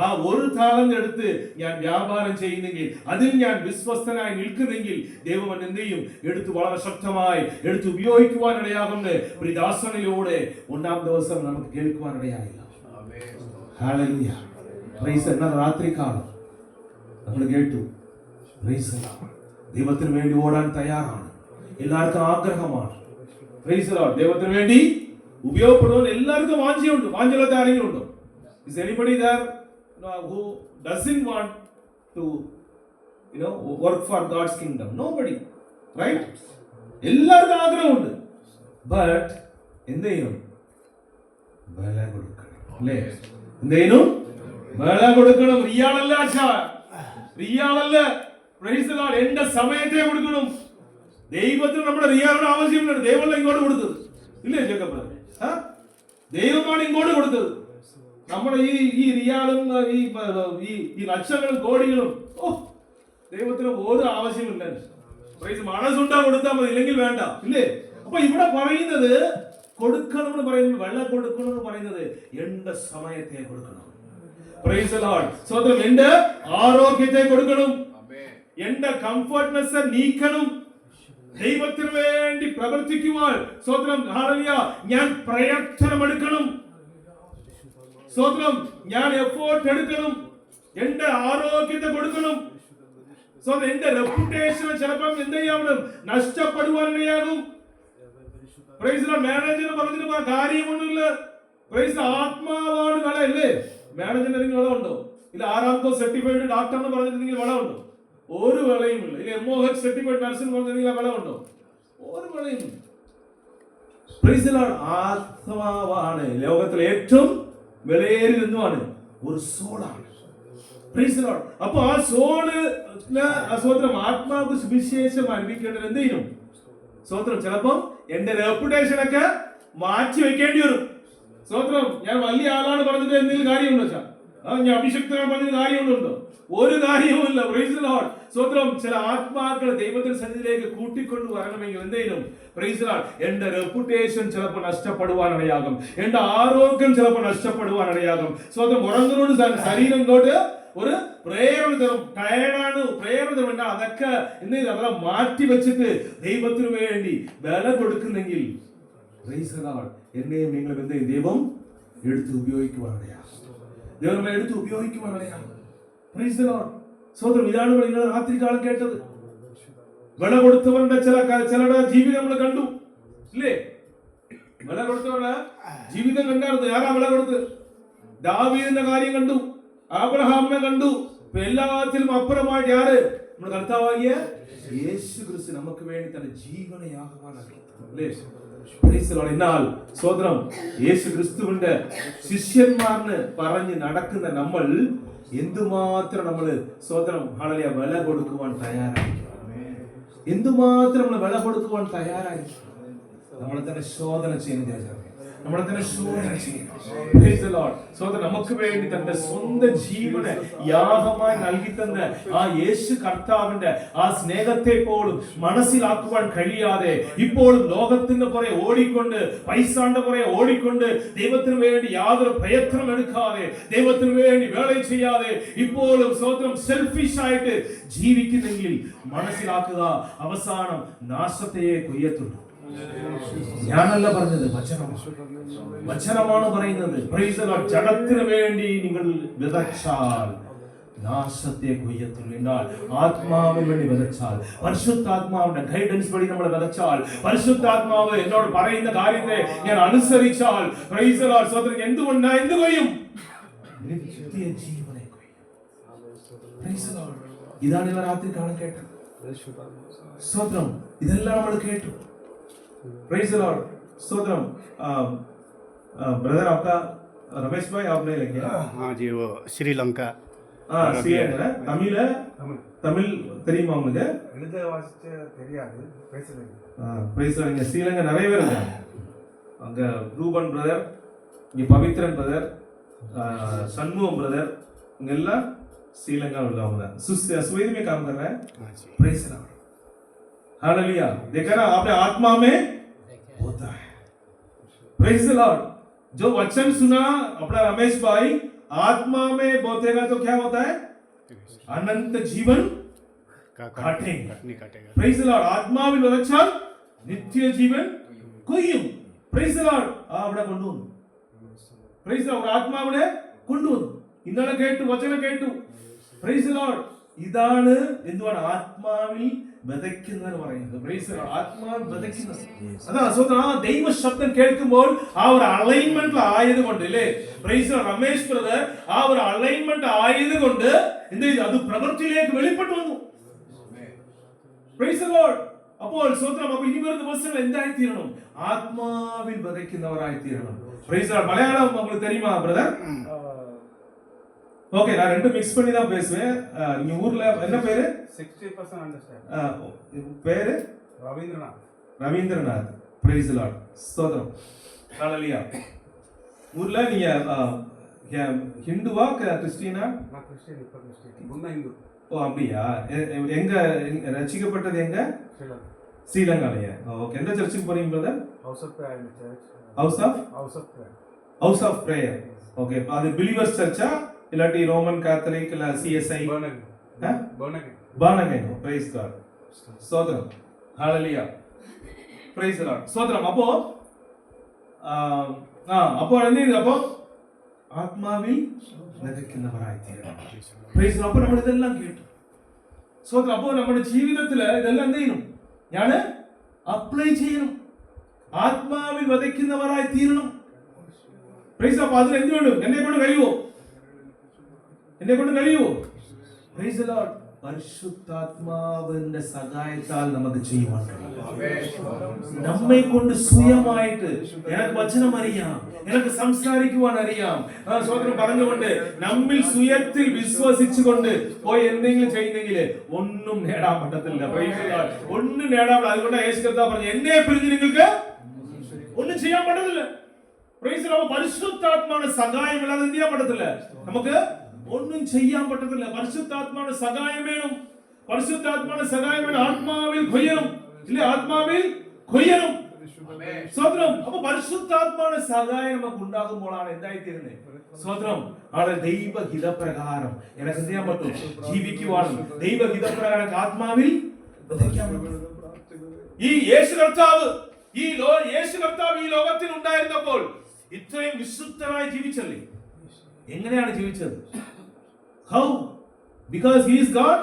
ആ ഒരു താളന്ത് എടുത്ത് ഞാൻ വ്യാപാരം ചെയ്യുന്നെങ്കിൽ, അതിൽ ഞാൻ വിശ്വസ്തനായി നിൽക്കുന്നെങ്കിൽ, ദൈവം എന്ത് ചെയ്യും? എടുത്ത് വളരെ ശക്തമായി എടുത്ത് ഉപയോഗിക്കുവാനിടയാകുന്നത് ദാസനിലൂടെ ഒന്നാം ദിവസം നമുക്ക് കേൾക്കുവാനിടയായില്ല. ഹല്ലേലൂയ. പ്രൈസ്. എന്നാൽ രാത്രികാലം നമ്മൾ കേട്ടു, പ്രൈസ് ദൈവത്തിന് വേണ്ടി ഓടാൻ തയ്യാറാണ്, എല്ലാവർക്കും ആഗ്രഹമാണ്. Praise lord. ദൈവത്തിന് വേണ്ടി ഉപയോഗപ്പെടുവാൻ എല്ലാവർക്കും വാഞ്ചയുണ്ട്. വാഞ്ചയില്ലാത്ത ആരെങ്കിലും ഉണ്ടോ? Is anybody there who doesn't want to work for God's kingdom? Nobody, right? എല്ലാവർക്കും ആഗ്രഹമുണ്ട്. ബട്ട് എന്ത് ചെയ്യണം? വില കൊടുക്കണം, അല്ലേ? എന്ത് ചെയ്യണം? വില കൊടുക്കണം. റിയാളല്ല ആശ, റിയാളല്ല. Praise the lord. എന്റെ സമയത്തെ കൊടുക്കണം. ദൈവത്തിന് നമ്മുടെ റിയാളുടെ ആവശ്യമുണ്ട്. ദൈവം ഇങ്ങോട്ട് കൊടുത്തത് ഇല്ലേ ജേക്കബ്? ദൈവമാണ് ഇങ്ങോട്ട് കൊടുത്തത്. നമ്മുടെ ഈ റിയാളും ഈ ലക്ഷങ്ങളും കോടികളും ദൈവത്തിന് ഒരു ആവശ്യമില്ല. മനസ്സുണ്ടാ കൊടുത്താൽ മതി, ഇല്ലെങ്കിൽ വേണ്ട, ഇല്ലേ? അപ്പൊ ഇവിടെ പറയുന്നത് കൊടുക്കണമെന്ന് പറയുന്നത്, വെള്ളം കൊടുക്കണമെന്ന് പറയുന്നത് എന്റെ സമയത്തെ കൊടുക്കണം. Price the Lord. സ്വന്തം എന്റെ ആരോഗ്യത്തെ കൊടുക്കണം, എന്റെ കംഫർട്ട്നെസ് നീക്കണം. ദൈവത്തിന് വേണ്ടി പ്രവർത്തിക്കുവാൻ സ്വന്തം ഹല്ലേലൂയ ഞാൻ പ്രയത്നമെടുക്കണം. സ്വന്തം ഞാൻ എഫോർട്ട് എടുക്കണം. എന്റെ ആരോഗ്യത്തെ കൊടുക്കണം. സ്വന്തം എന്റെ റെപ്യൂട്ടേഷൻ ചിലപ്പം എന്ത് ചെയ്യാവണം? നഷ്ടപ്പെടുവാനിടയാകും. Praise the lord. മാനേജർ പറഞ്ഞിട്ട് കാര്യമൊന്നുമില്ല. പ്രൈസ് ആത്മാവാണ് വില, അല്ലേ? മാനേജറിന് എന്തെങ്കിലും വിളവുണ്ടോ? ഇല്ല, ആറാമത്തെ സർട്ടിഫൈഡ് ഡോക്ടർ എന്ന് പറഞ്ഞിട്ടുണ്ടെങ്കിൽ വിളവുണ്ടോ? ഒരു വിളയും ഇല്ല. ഇല്ല, MOH സർട്ടിഫൈഡ് നഴ്സിന് പറഞ്ഞിട്ടുണ്ടെങ്കിൽ വിളവുണ്ടോ? ഒരു വിളയും. Praise the lord. ആത്മാവാണ് ലോകത്തിലെ ഏറ്റവും വിലയേറിയ ഒന്നുമാണ്, ഒരു സോളാണ്. Price the lord. അപ്പൊ ആ സോള് സ്വന്തം ആത്മാവ് സുവിശേഷം അറിയിക്കേണ്ടത് എന്ത് ചെയ്യും? സ്വന്തം ചിലപ്പം എന്റെ റെപ്യൂട്ടേഷൻ ഒക്കെ മാറ്റി വെക്കേണ്ടി വരും. സ്വന്തം ഞാൻ വലിയ ആളാണ് പറഞ്ഞിട്ട് എന്തെങ്കിലും കാര്യമുണ്ടോ? ഞാൻ അഭിഷക്തനാണ് പറഞ്ഞ കാര്യമുണ്ടോ? ഒരു കാര്യവുമില്ല. Price the Lord. സ്വന്തം ചില ആത്മാക്കളെ ദൈവത്തിന്റെ സന്നിധിയിലേക്ക് കൂട്ടിക്കൊണ്ടു വരണമെങ്കിൽ എന്ത് ചെയ്യണം? Price the lord. എന്റെ റെപ്യൂട്ടേഷൻ ചിലപ്പോൾ നഷ്ടപ്പെടുവാനിടയാകും, എന്റെ ആരോഗ്യം ചിലപ്പോൾ നഷ്ടപ്പെടുവാനിടയാകും. സ്വന്തം ഉറങ്ങുന്നോട് ശരീരം കൊണ്ട് ഒരു പ്രേരണ തരും, ടയർഡാണ്, പ്രേരണ തരും. അതൊക്കെ എന്ത് ചെയ്ത് അതെല്ലാം മാറ്റി വെച്ചിട്ട് ദൈവത്തിന് വേണ്ടി വില കൊടുക്കുന്നെങ്കിൽ പ്രൈസ് ദി ലോർഡ് എന്നെയും നിങ്ങളും എന്ത് ചെയ്യും? ദൈവം എടുത്ത് ഉപയോഗിക്കുവാനിടയാകും. ദൈവം എടുത്ത് ഉപയോഗിക്കുവാനിടയാകും. Price the Lord. സഹോദരൻ, ഇതാണ് നിങ്ങൾ രാത്രികാലം കേട്ടത്. വില കൊടുത്തവരുടെ ചിലരുടെ ജീവിതം നമ്മൾ കണ്ടു, ഇല്ലേ? വില കൊടുത്തവരുടെ ജീവിതം കണ്ടായിരുന്നു. ആരാ വില കൊടുത്ത്? ദാവീദിന്റെ കാര്യം കണ്ടു, അബ്രഹാമിനെ കണ്ടു. എല്ലാത്തിലും അപ്പുറമായിട്ട് ആര്? നമ്മുടെ കർത്താവാകിയ യേശു ക്രിസ്തു നമുക്ക് വേണ്ടി തന്റെ ജീവനെ യാഗമാക്കി. എന്നാൽ സഹോദരം, യേശു ക്രിസ്തുവിന്റെ ശിഷ്യന്മാർന്ന് പറഞ്ഞ് നടക്കുന്ന നമ്മൾ എന്തുമാത്രം നമ്മള് സഹോദരം ഹല്ലേലൂയ വില കൊടുക്കുവാൻ തയ്യാറായിരിക്കും? എന്തുമാത്രം നമ്മൾ വില കൊടുക്കുവാൻ തയ്യാറായിരിക്കും? നമ്മളെ തന്നെ ശോധന ചെയ്യുന്ന നമ്മളെ തന്നെ ശോധന ചെയ്യണം. സഹോദരൻ, നമുക്ക് വേണ്ടി തന്റെ സ്വന്തം ജീവനെ യാഗമായി നൽകി തന്ന ആ യേശു കർത്താവിന്റെ ആ സ്നേഹത്തെ പോലും മനസ്സിലാക്കുവാൻ കഴിയാതെ ഇപ്പോഴും ലോകത്തിന്റെ പുറകെ ഓടിക്കൊണ്ട്, പൈസാന്റെ പുറകെ ഓടിക്കൊണ്ട്, ദൈവത്തിന് വേണ്ടി യാതൊരു പ്രയത്നം എടുക്കാതെ, ദൈവത്തിന് വേണ്ടി വേല ചെയ്യാതെ ഇപ്പോഴും സ്വന്തം സെൽഫിഷ് ആയിട്ട് ജീവിക്കുന്നെങ്കിൽ മനസ്സിലാക്കുക, അവസാനം നാശത്തെ കൊയ്യത്തുള്ളൂ. ഞാനല്ല പറഞ്ഞത്, വചനമാണ് പറയുന്നത്. ജഡത്തിന് വേണ്ടി നിങ്ങൾ വിതച്ചാൽ നാശത്തെ കൊയ്യത്തുള്ളൂ. എന്നാൽ ആത്മാവിന് വേണ്ടി വിതച്ചാൽ, പരിശുദ്ധാത്മാവിന്റെ ഗൈഡൻസ് വഴി നമ്മൾ വിതച്ചാൽ, പരിശുദ്ധാത്മാവ് എന്നോട് പറയുന്ന കാര്യത്തെ ഞാൻ അനുസരിച്ചാൽ, പ്രൈസ് ദി ലോർഡ്, സ്വതന്ത്രം എന്തുകൊണ്ടാ എന്ത് കൊയ്യും? നിത്യജീവനെ കൊയ്യും. Praise the lord. ഇതാണ് ഇവർ രാത്രി കാണാൻ കേട്ടത്. സ്വതന്ത്രം ഇതെല്ലാം നമ്മൾ കേട്ടു. Praise the lord. സ്വതന്ത്രം. ब्रदर आपका रमेश भाई आपने लिखा? हाँ जी, वो श्रीलंका. श्रीलंका तमिल है. तमिल தெரியுமா உங்களுக்கு? எழுத வாசிச்ச தெரியாது, பேச தெரியும். பேசுறீங்க. ஸ்ரீலங்கா நிறைய பேர் இருக்காங்க. அங்க ரூபன் பிரதர், இங்க பவித்ரன் பிரதர், சண்முகம் பிரதர், இங்க எல்லாம் श्रीलंका உள்ளவங்க தான். सुवेदी में काम कर रहा है. Praise the Lord. हालेलुया. देखा ना आपने आत्मा में होता है. Praise the Lord. जो वचन सुना अपना रमेश भाई, आत्मा में बोतेगा तो क्या होता है? अनंत जीवन काटेगा. Praise the lord. ആത്മാവിൽ വിതച്ചാൽ നിത്യജീവൻ കൊയ്യും. Praise the lord. അവിടെ കൊണ്ടുവന്നു. Praise the lord. ആത്മാവിനെ കൊണ്ടുവന്നു. ഇന്നലെ കേട്ടു, വചനം കേട്ടു. Praise the lord. ഇതാണ് എന്തുവാണ് ആത്മാവിൽ വിതയ്ക്കുന്നത് പറയുന്നത്. Praise the lord. ആത്മാവിൽ വിതയ്ക്കുന്നത്. അതാ സ്വന്തം ആ ദൈവ ശബ്ദം കേൾക്കുമ്പോൾ ആ ഒരു അലൈൻമെന്റ് ആയതുകൊണ്ട് അല്ലേ, praise the Lord, Ramesh brother ആ ഒരു അലൈൻമെന്റ് ആയതുകൊണ്ട് എന്ത് ചെയ്തു? അത് പ്രവൃത്തിയിലേക്ക് വെളിപ്പെട്ടു വന്നു. Price the lord. അപ്പോൾ സ്വന്തം അപ്പൊ ഇനി വരുന്ന ദിവസങ്ങൾ എന്തായി തീരണം? ആത്മാവിൽ വിതയ്ക്കുന്നവരായി തീരണം. Praise the Lord. മലയാളം உங்களுக்கு தெரியுமா பிரதர்? ஓகே, நான் ரெண்டு மிக்ஸ் பண்ணி தான் பேசுவேன். நீங்க ஊர்ல என்ன பேரு? 60% அண்டர்ஸ்டாண்ட். பேரு Ravindranath. Ravindranath. Praise the lord. ஸ்தோத்திரம். ஹalleluya. ஊர்ல நீங்க ஹிந்துவா கிறிஸ்டியனா? நான் கிறிஸ்டியன். இப்ப கிறிஸ்டியன். முன்ன இந்து. ஓ அப்படியா? எங்க ரட்சிக்கப்பட்டது எங்க? ஸ்ரீலங்கா. ஸ்ரீலங்காலயா? ஓகே. எந்த சர்ச்சுக்கு போறீங்க brother? House of prayer church. House of prayer. House of prayer. Okay. அது பிலீவர்ஸ் சர்ச்சா இல்லாட்டி ரோமன் கேத்தலிக் இல்ல சிஎஸ்ஐ? பர்னகன். Praise God. ஸ்தோத்திரம். ஹalleluya. Praise the lord. ஸ்தோத்திரம். அப்போ அப்போ அப்போ ആത്മാവിൽ വിതയ്ക്കുന്നവരായി തീരണം. Praise the lord. അപ്പോൾ നമ്മൾ ഇതെല്ലാം കേട്ടു. സ്തോത്രം. അപ്പോൾ നമ്മുടെ ജീവിതത്തിൽ ഇതെല്ലാം എന്ത് ചെയ്യണം? ഞാൻ അപ്ലൈ ചെയ്യണം. ആത്മാവിൽ വിതയ്ക്കുന്നവരായി തീരണം. പ്രൈസ്. അപ്പോൾ അതിന് എന്ത് വേണം? എന്നെ കൊണ്ട് കഴിയുമോ? എന്നെ കൊണ്ട് കഴിയുമോ? Price the Lord. പരിശുദ്ധാത്മാവിന്റെ സഹായത്താൽ നമുക്ക് ചെയ്യുവാൻ കഴിയും. നമ്മെ കൊണ്ട് സ്വയമായിട്ട് എനിക്ക് വചനം അറിയാം, എനിക്ക് സംസാരിക്കുവാൻ അറിയാം, സ്വതന്ത്രം പറഞ്ഞുകൊണ്ട് നമ്മിൽ സ്വയത്തിൽ വിശ്വസിച്ചുകൊണ്ട് പോയി എന്തെങ്കിലും ചെയ്യുന്നെങ്കിൽ ഒന്നും നേടാൻ പറ്റത്തില്ല. Price the Lord. ഒന്നും നേടാൻ പറ്റില്ല. അതുകൊണ്ട് യേശു കർത്താവ് പറഞ്ഞു, എന്നെ പിരിഞ്ഞ് നിങ്ങൾക്ക് ഒന്നും ചെയ്യാൻ പറ്റത്തില്ല. Price the Lord. പരിശുദ്ധാത്മാവിന്റെ സഹായമില്ലാതെ എന്ത് ചെയ്യാൻ പറ്റത്തില്ല? നമുക്ക് ഒന്നും ചെയ്യാൻ പറ്റത്തില്ല. പരിശുദ്ധാത്മാവിന്റെ സഹായം വേണം. പരിശുദ്ധാത്മാവിന്റെ സഹായം വേണം. ആത്മാവിൽ കൊയ്യണം. ഇല്ലേ? ആത്മാവിൽ കൊയ്യണം. സ്വതന്ത്രം. അപ്പൊ പരിശുദ്ധാത്മാവിന്റെ സഹായം നമുക്ക് ഉണ്ടാകുമ്പോഴാണ് എന്തായിത്തീരുന്നത്? സ്വതന്ത്രം. അവിടെ ദൈവഹിതപ്രകാരം എനിക്ക് എന്ത് ചെയ്യാൻ പറ്റും? ജീവിക്കുവാനും ദൈവഹിതപ്രകാരം ആത്മാവിൽ വിതയ്ക്കാൻ പറ്റും. ഈ യേശു കർത്താവ് ഈ ലോകത്തിൽ ഉണ്ടായിരുന്നപ്പോൾ ഇത്രയും വിശുദ്ധമായി ജീവിച്ചല്ലേ? എങ്ങനെയാണ് ജീവിച്ചത്? How? Because he is God?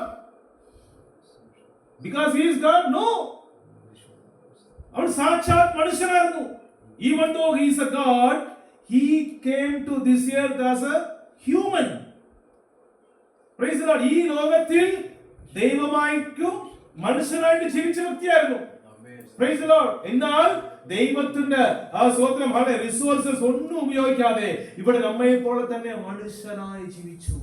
Because he is God? No. അവൻ സാക്ഷാത് മനുഷ്യനായിരുന്നു. Even though he is a God, he came to this earth as a human. Praise the Lord. ഈ ലോകത്തിൽ ദൈവമായിട്ടും മനുഷ്യനായിട്ട് ജീവിച്ച വ്യക്തിയായിരുന്നു. Praise the Lord. എന്നാൽ ദൈവത്തിന്റെ ആ സ്വന്തം റിസോഴ്സസ് ഒന്നും ഉപയോഗിക്കാതെ ഇവിടെ നമ്മെ പോലെ തന്നെ മനുഷ്യനായി ജീവിച്ചു.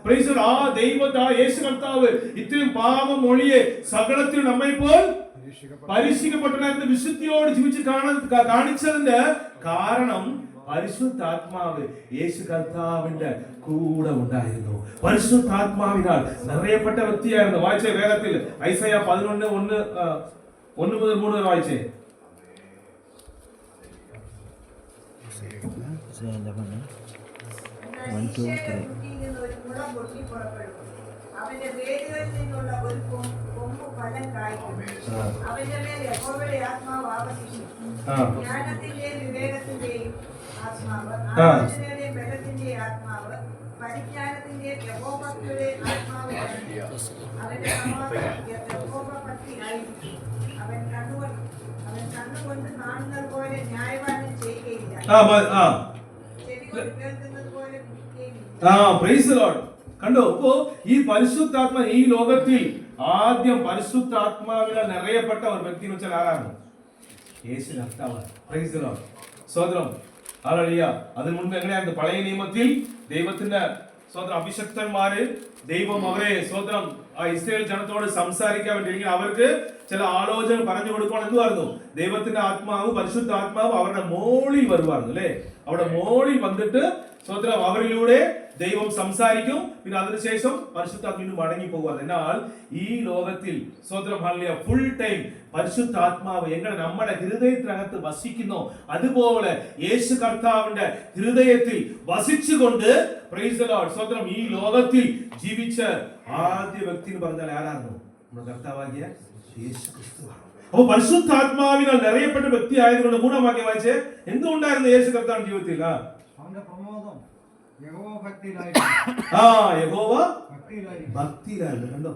Price the Lord. ആ ദൈവത്തെ ആ യേശു കർത്താവ് ഇത്രയും പാപം ഒഴിയെ സകലത്തിൽ നമ്മെ പോൽ പരീക്ഷിക്കപ്പെട്ട വിശുദ്ധിയോട് ജീവിച്ച് കാണിച്ചതിന്റെ കാരണം പരിശുദ്ധാത്മാവ് യേശു കർത്താവിന്റെ കൂടെ ഉണ്ടായിരുന്നു. പരിശുദ്ധാത്മാവിനാൽ നിറയപ്പെട്ട വ്യക്തിയായിരുന്നു. വായിച്ചേ വേഗത്തിൽ ഐസയ 11:1 മുതൽ 3 വരെ വായിച്ചേ. അവന്റെ വേരുകളിൽ നിന്നുള്ള ഒരു കൊമ്പ് ഫലം കായ്ക്കും. അവന്റെ മേൽ യഹോവയുടെ ആത്മാവ് ആവസിക്കും. ജ്ഞാനത്തിന്റെയും വിവേകത്തിന്റെയും ആത്മാവ്, ആലോചനയുടെയും ബലത്തിന്റെയും ആത്മാവ്, പരിജ്ഞാന അവന്റെ യഹോവയുടെ ആത്മാവ് അവന്റെ യഹോവഭക്തി ആയിരിക്കും. അവൻ കണ്ണുകൊണ്ട് കാണുന്നത് പോലെ ന്യായപാലനം ചെയ്യുകയില്ല, ചെവി കൊണ്ട് കേൾക്കുന്നത് പോലെ വിധിക്കുകയുമില്ല. Price the Lord. കണ്ടോ? അപ്പോ ഈ പരിശുദ്ധാത്മ ഈ ലോകത്തിൽ ആദ്യം പരിശുദ്ധാത്മാവിനാൽ നിറയപ്പെട്ട ഒരു വ്യക്തി എന്ന് വെച്ചാൽ ആരാണ്? യേശു കർത്താവാണ്. Praise the lord. സ്വതന്ത്രം. ഹല്ലേലൂയ. അതിനു മുൻപ് എങ്ങനെയായിരുന്നു? പഴയ നിയമത്തിൽ ദൈവത്തിന്റെ സ്വതന്ത്രം അഭിഷക്തന്മാര് ദൈവം അവരെ സ്വതന്ത്രം ഇസ്രായേൽ ജനത്തോട് സംസാരിക്കാൻ വേണ്ടി അവർക്ക് ചില ആലോചന പറഞ്ഞു കൊടുക്കണം. എന്തുവായിരുന്നു? ദൈവത്തിന്റെ ആത്മാവ്, പരിശുദ്ധാത്മാവ് അവരുടെ മോളിൽ വരുവായിരുന്നു അല്ലെ? അവിടെ മോളിൽ വന്നിട്ട് സ്വതന്ത്രം അവരിലൂടെ ദൈവം സംസാരിക്കും. പിന്നെ അതിനുശേഷം പരിശുദ്ധാത്മാവിന് മടങ്ങി പോകുക. എന്നാൽ ഈ ലോകത്തിൽ സ്വതന്ത്രം ഹല്ലേലൂയ ഫുൾ ടൈം പരിശുദ്ധാത്മാവ് എങ്ങനെ നമ്മുടെ ഹൃദയത്തിനകത്ത് വസിക്കുന്നോ അതുപോലെ യേശു കർത്താവിന്റെ ഹൃദയത്തിൽ വസിച്ചുകൊണ്ട് പ്രൈസ് ദി ലോർഡ് സ്വതന്ത്രം ഈ ലോകത്തിൽ ജീവിച്ച ആദ്യ വ്യക്തി എന്ന് പറഞ്ഞാൽ ആരായിരുന്നു? നമ്മുടെ കർത്താവാകിയ യേശു ക്രിസ്തുവാണ്. അപ്പൊ പരിശുദ്ധാത്മാവിനാൽ നിറയപ്പെട്ട വ്യക്തി ആയതുകൊണ്ട് മൂന്നാം വാക്യം വായിച്ചേ. എന്തുകൊണ്ടായിരുന്നു യേശു കർത്താവിന്റെ ജീവിതത്തിൽ? അവന്റെ പ്രമോദം യഹോവ ഭക്തിയിലായിരുന്നു. യഹോവ ഭക്തിയിലായിരുന്നു. കണ്ടോ?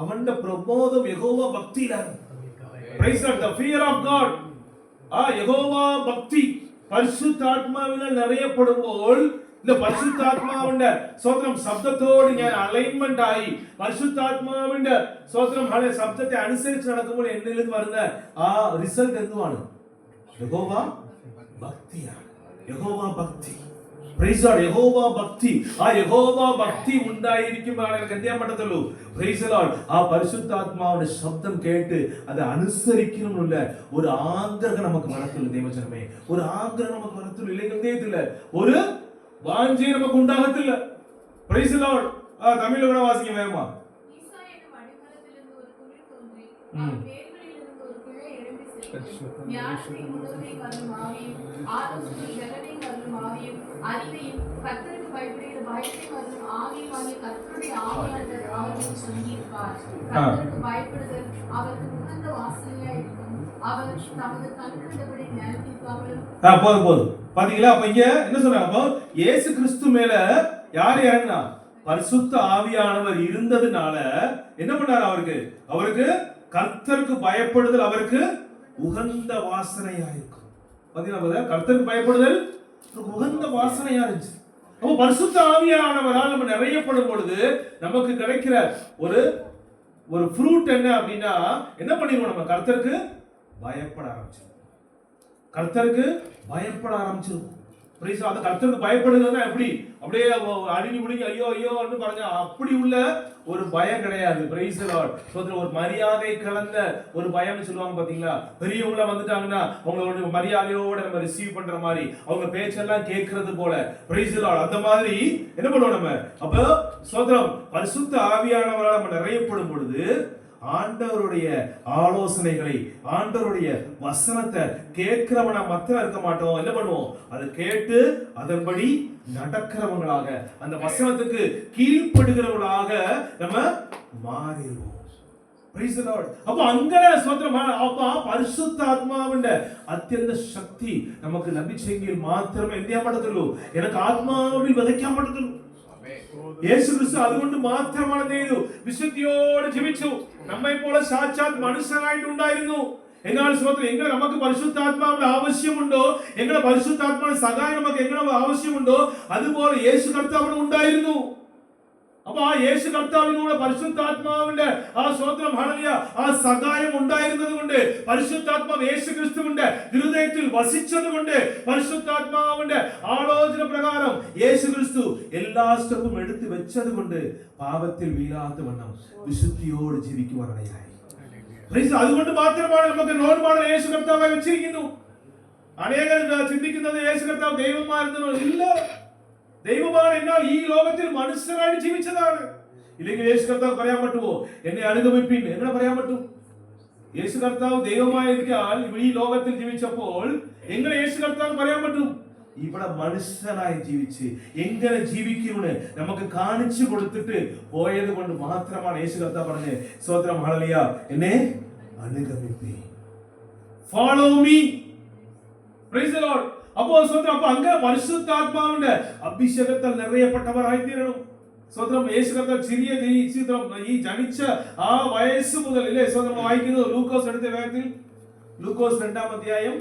അവന്റെ പ്രബോധം യഹോവ ഭക്തിയിലായിരുന്നു. Praise the lord. The fear of God. യഹോവ ഭക്തി പരിശുദ്ധാത്മാവിനാൽ നിറയപ്പെടുമ്പോൾ പരിശുദ്ധാത്മാവിന്റെ സ്വന്തം ശബ്ദത്തോട് ഞാൻ അലൈൻമെന്റ് ആയി പരിശുദ്ധാത്മാവിന്റെ സ്വന്തം ശബ്ദത്തെ അനുസരിച്ച് നടക്കുമ്പോൾ എന്നിൽ നിന്ന് വരുന്ന ആ റിസൾട്ട് എന്തുവാണ്? യഹോവ ഭക്തിയാണ്. യഹോവ ഭക്തി. Price the Lord. യഹോവ ഭക്തി. യഹോവ ഭക്തി ഉണ്ടായിരിക്കുമ്പോഴാണ് എനിക്ക് എന്ത് ചെയ്യാൻ പറ്റത്തുള്ളൂ? Price the Lord. പരിശുദ്ധാത്മാവിന്റെ ശബ്ദം കേട്ട് അത് അനുസരിക്കണമെന്നുള്ള ഒരു ആഗ്രഹം നമുക്ക് വരത്തുള്ളൂ. ദൈവജനമേ, ഒരു ആഗ്രഹം നമുക്ക് വരത്തുള്ളൂ. ഇല്ലെങ്കിൽ എന്ത് ചെയ്യത്തില്ല? ഒരു വാഞ്ചയും നമുക്ക് ഉണ്ടാകത്തില്ല. Price the Lord. തമിഴിൽ കൂടെ വാസിക്കും വേഗമാ. போதும் பாத்தீங்களா? அப்ப இங்க என்ன சொல்றாங்க? அப்போ இயேசு கிறிஸ்து மேல யார் இறங்கினா? பரிசுத்த ஆவியானவர் இருந்ததுனால என்ன பண்ணாரு? அவருக்கு கர்த்தருக்கு பயப்படுதல் அவருக்கு உகந்த வாசனையா இருக்கும். பாத்தீங்களா? கர்த்தருக்கு பயப்படுதல் உகந்த வாசனையா இருந்துச்சு. அப்போ பரிசுத்த ஆவியானவரால் நம்ம நிறையப்படும் பொழுது நமக்கு கிடைக்கிற ஒரு ஃப்ரூட் என்ன அப்படின்னா என்ன பண்ணிடுவோம்? நம்ம கர்த்தருக்கு பயப்பட ஆரம்பிச்சிருவோம். கர்த்தருக்கு பயப்பட ஆரம்பிச்சிருவோம். அது கர்த்தருக்கு பயப்படுதுன்னா எப்படி? அப்படியே அடினி முடிஞ்சு ஐயோ ஐயோன்னு പറഞ്ഞ அப்படி உள்ள ஒரு பயம் கிடையாது. Price the Lord. ஒரு மரியாதை கலந்த ஒரு பயம்னு சொல்லுவாங்க பாத்தீங்களா? பெரியவங்கள வந்துட்டாங்கன்னா அவங்களோட மரியாதையோட நம்ம ரிசீவ் பண்ற மாதிரி அவங்க பேச்செல்லாம் கேட்கறது போல. Price the Lord. அந்த மாதிரி என்ன பண்ணுவோம் நம்ம? அப்ப ஸ்தோத்திரம் பரிசுத்த ஆவியானவரால் நம்ம நிறையப்படும் பொழுது ஆண்டவருடைய ஆலோசனைகளை ஆண்டவருடைய வசனத்தை கேட்கிறவனா மாத்திரம் இருக்க மாட்டோம். என்ன பண்ணுவோம்? அதை கேட்டு அதன்படி நடக்கிறவங்களாக அந்த வசனத்துக்கு கீழ்ப்படுகிறவங்களாக நம்ம மாறிடுவோம். Praise the Lord. அப்ப அங்கன ஸ்தோத்திரம். அப்ப പരിശുദ്ധാത്മാവിന്റെ അത്യന്ത ശക്തി നമുക്ക് ലഭിച്ചെങ്കിൽ മാത്രമേ എന്ത് ചെയ്യാൻ പറ്റത്തുള്ളൂ? എനിക്ക് ആത്മാവിൽ വിതയ്ക്കാൻ പറ്റത്തുള്ളൂ. യേശു ക്രിസ്തു അതുകൊണ്ട് മാത്രമാണ് ചെയ്തു വിശുദ്ധിയോടെ ജീവിച്ചു. നമ്മെ പോലെ സാക്ഷാത് മനുഷ്യനായിട്ടുണ്ടായിരുന്നു. എന്നാൽ സ്തോത്രം എങ്ങനെ നമുക്ക് പരിശുദ്ധാത്മാവിന്റെ ആവശ്യമുണ്ടോ, എങ്ങനെ പരിശുദ്ധാത്മാവിന്റെ സഹായം നമുക്ക് എങ്ങനെ ആവശ്യമുണ്ടോ അതുപോലെ യേശു കർത്താവിന് ഉണ്ടായിരുന്നു. അപ്പൊ യേശു കർത്താവിനൂടെ പരിശുദ്ധാത്മാവിന്റെ സ്തോത്രം ഹല്ലേലൂയ സഹായം ഉണ്ടായിരുന്നത് കൊണ്ട് പരിശുദ്ധാത്മാവ് യേശു ക്രിസ്തുവിന്റെ ഹൃദയത്തിൽ വസിച്ചത് കൊണ്ട് പരിശുദ്ധാത്മാവിന്റെ ആലോചന പ്രകാരം യേശു ക്രിസ്തു എല്ലാ സ്റ്റെപ്പും എടുത്തു വെച്ചത് കൊണ്ട് പാപത്തിൽ വീഴാത്ത വണ്ണം വിശുദ്ധിയോട് ജീവിക്കുവാനായി. അതുകൊണ്ട് മാത്രമാണ് നമുക്ക് റോൾ മോഡൽ യേശു കർത്താവായി വെച്ചിരിക്കുന്നു. അനേകർ ചിന്തിക്കുന്നത് യേശു കർത്താവ് ദൈവമായിരുന്നു. ഇല്ല, ദൈവമാണ്. എന്നാൽ ഈ ലോകത്തിൽ മനുഷ്യരായിട്ട് ജീവിച്ചതാണ്. ഇല്ലെങ്കിൽ യേശു കർത്താവ് പറയാൻ പറ്റുമോ എന്നെ അനുഗമിപ്പിൻ? എങ്ങനെ പറയാൻ പറ്റും? യേശു കർത്താവ് ദൈവമായിരിക്കാൻ ഈ ലോകത്തിൽ ജീവിച്ചപ്പോൾ എങ്ങനെ യേശു കർത്താവ് പറയാൻ പറ്റും? ഇവിടെ മനുഷ്യനായി ജീവിച്ച് എങ്ങനെ ജീവിക്കുമെന്ന് നമുക്ക് കാണിച്ചു കൊടുത്തിട്ട് പോയത് കൊണ്ട് മാത്രമാണ് യേശു കർത്താവ് പറഞ്ഞത് സ്തോത്രം ഹല്ലേലൂയ എന്നെ അനുഗമിപ്പീൻ, follow me. Praise the lord. അപ്പോ സ്തോത്രം. അപ്പൊ അങ്ങനെ പരിശുദ്ധാത്മാവിന്റെ അഭിഷേകത്താൽ നിറയപ്പെട്ടവരായി തീരണം. സ്വന്തം യേശു കർത്താവ് ഈ ജനിച്ച ആ വയസ്സ് മുതൽ ഇല്ലേ സ്വന്തം വായിക്കുന്നത് ലൂക്കോസ് എടുത്ത വേഗത്തിൽ ലൂക്കോസ് 2-ാം അധ്യായം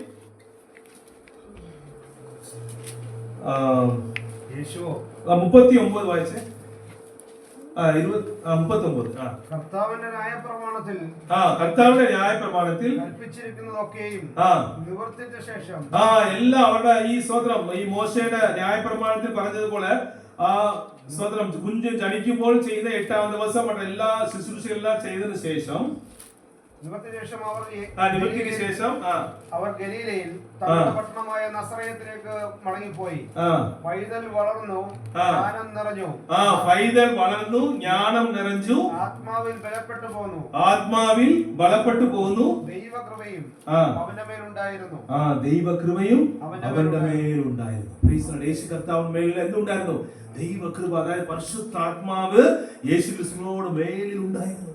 യേശുവോ 39 വായിച്ചേ. 39. കർത്താവിന്റെ ന്യായപ്രമാണത്തിൽ കർത്താവിന്റെ ന്യായപ്രമാണത്തിൽ കൽപ്പിച്ചിരിക്കുന്നതൊക്കെയും നിവർത്തിച്ച ശേഷം എല്ലാം അവരുടെ ഈ സ്വതന്ത്രം ഈ മോശയുടെ ന്യായപ്രമാണത്തിൽ പറഞ്ഞതുപോലെ ആ സ്വതന്ത്രം കുഞ്ഞ് ജനിക്കുമ്പോൾ ചെയ്ത 8-ാം ദിവസം അവരുടെ എല്ലാ ശുശ്രൂഷകളെല്ലാം ചെയ്തതിനു ശേഷം നിവൃത്തിക്ക് ശേഷം അവർ ഗലീലയിൽ തങ്ങളുടെ പട്ടണമായ നസറയത്തിലേക്ക് മടങ്ങിപ്പോയി. പൈതൽ വളർന്നു ജ്ഞാനം നിറഞ്ഞു. പൈതൽ വളർന്നു ജ്ഞാനം നിറഞ്ഞു. ആത്മാവിൽ ബലപ്പെട്ടു പോന്നു. ദൈവകൃപയും അവന്റെ മേലുണ്ടായിരുന്നു. ദൈവകൃപയും അവന്റെ മേലുണ്ടായിരുന്നു. യേശു കർത്താവിന്റെ മേലിൽ എന്തുണ്ടായിരുന്നു? ദൈവകൃപ, അതായത് പരിശുദ്ധാത്മാവ് യേശു ക്രിസ്തുവിനോട് മേലിൽ ഉണ്ടായിരുന്നു.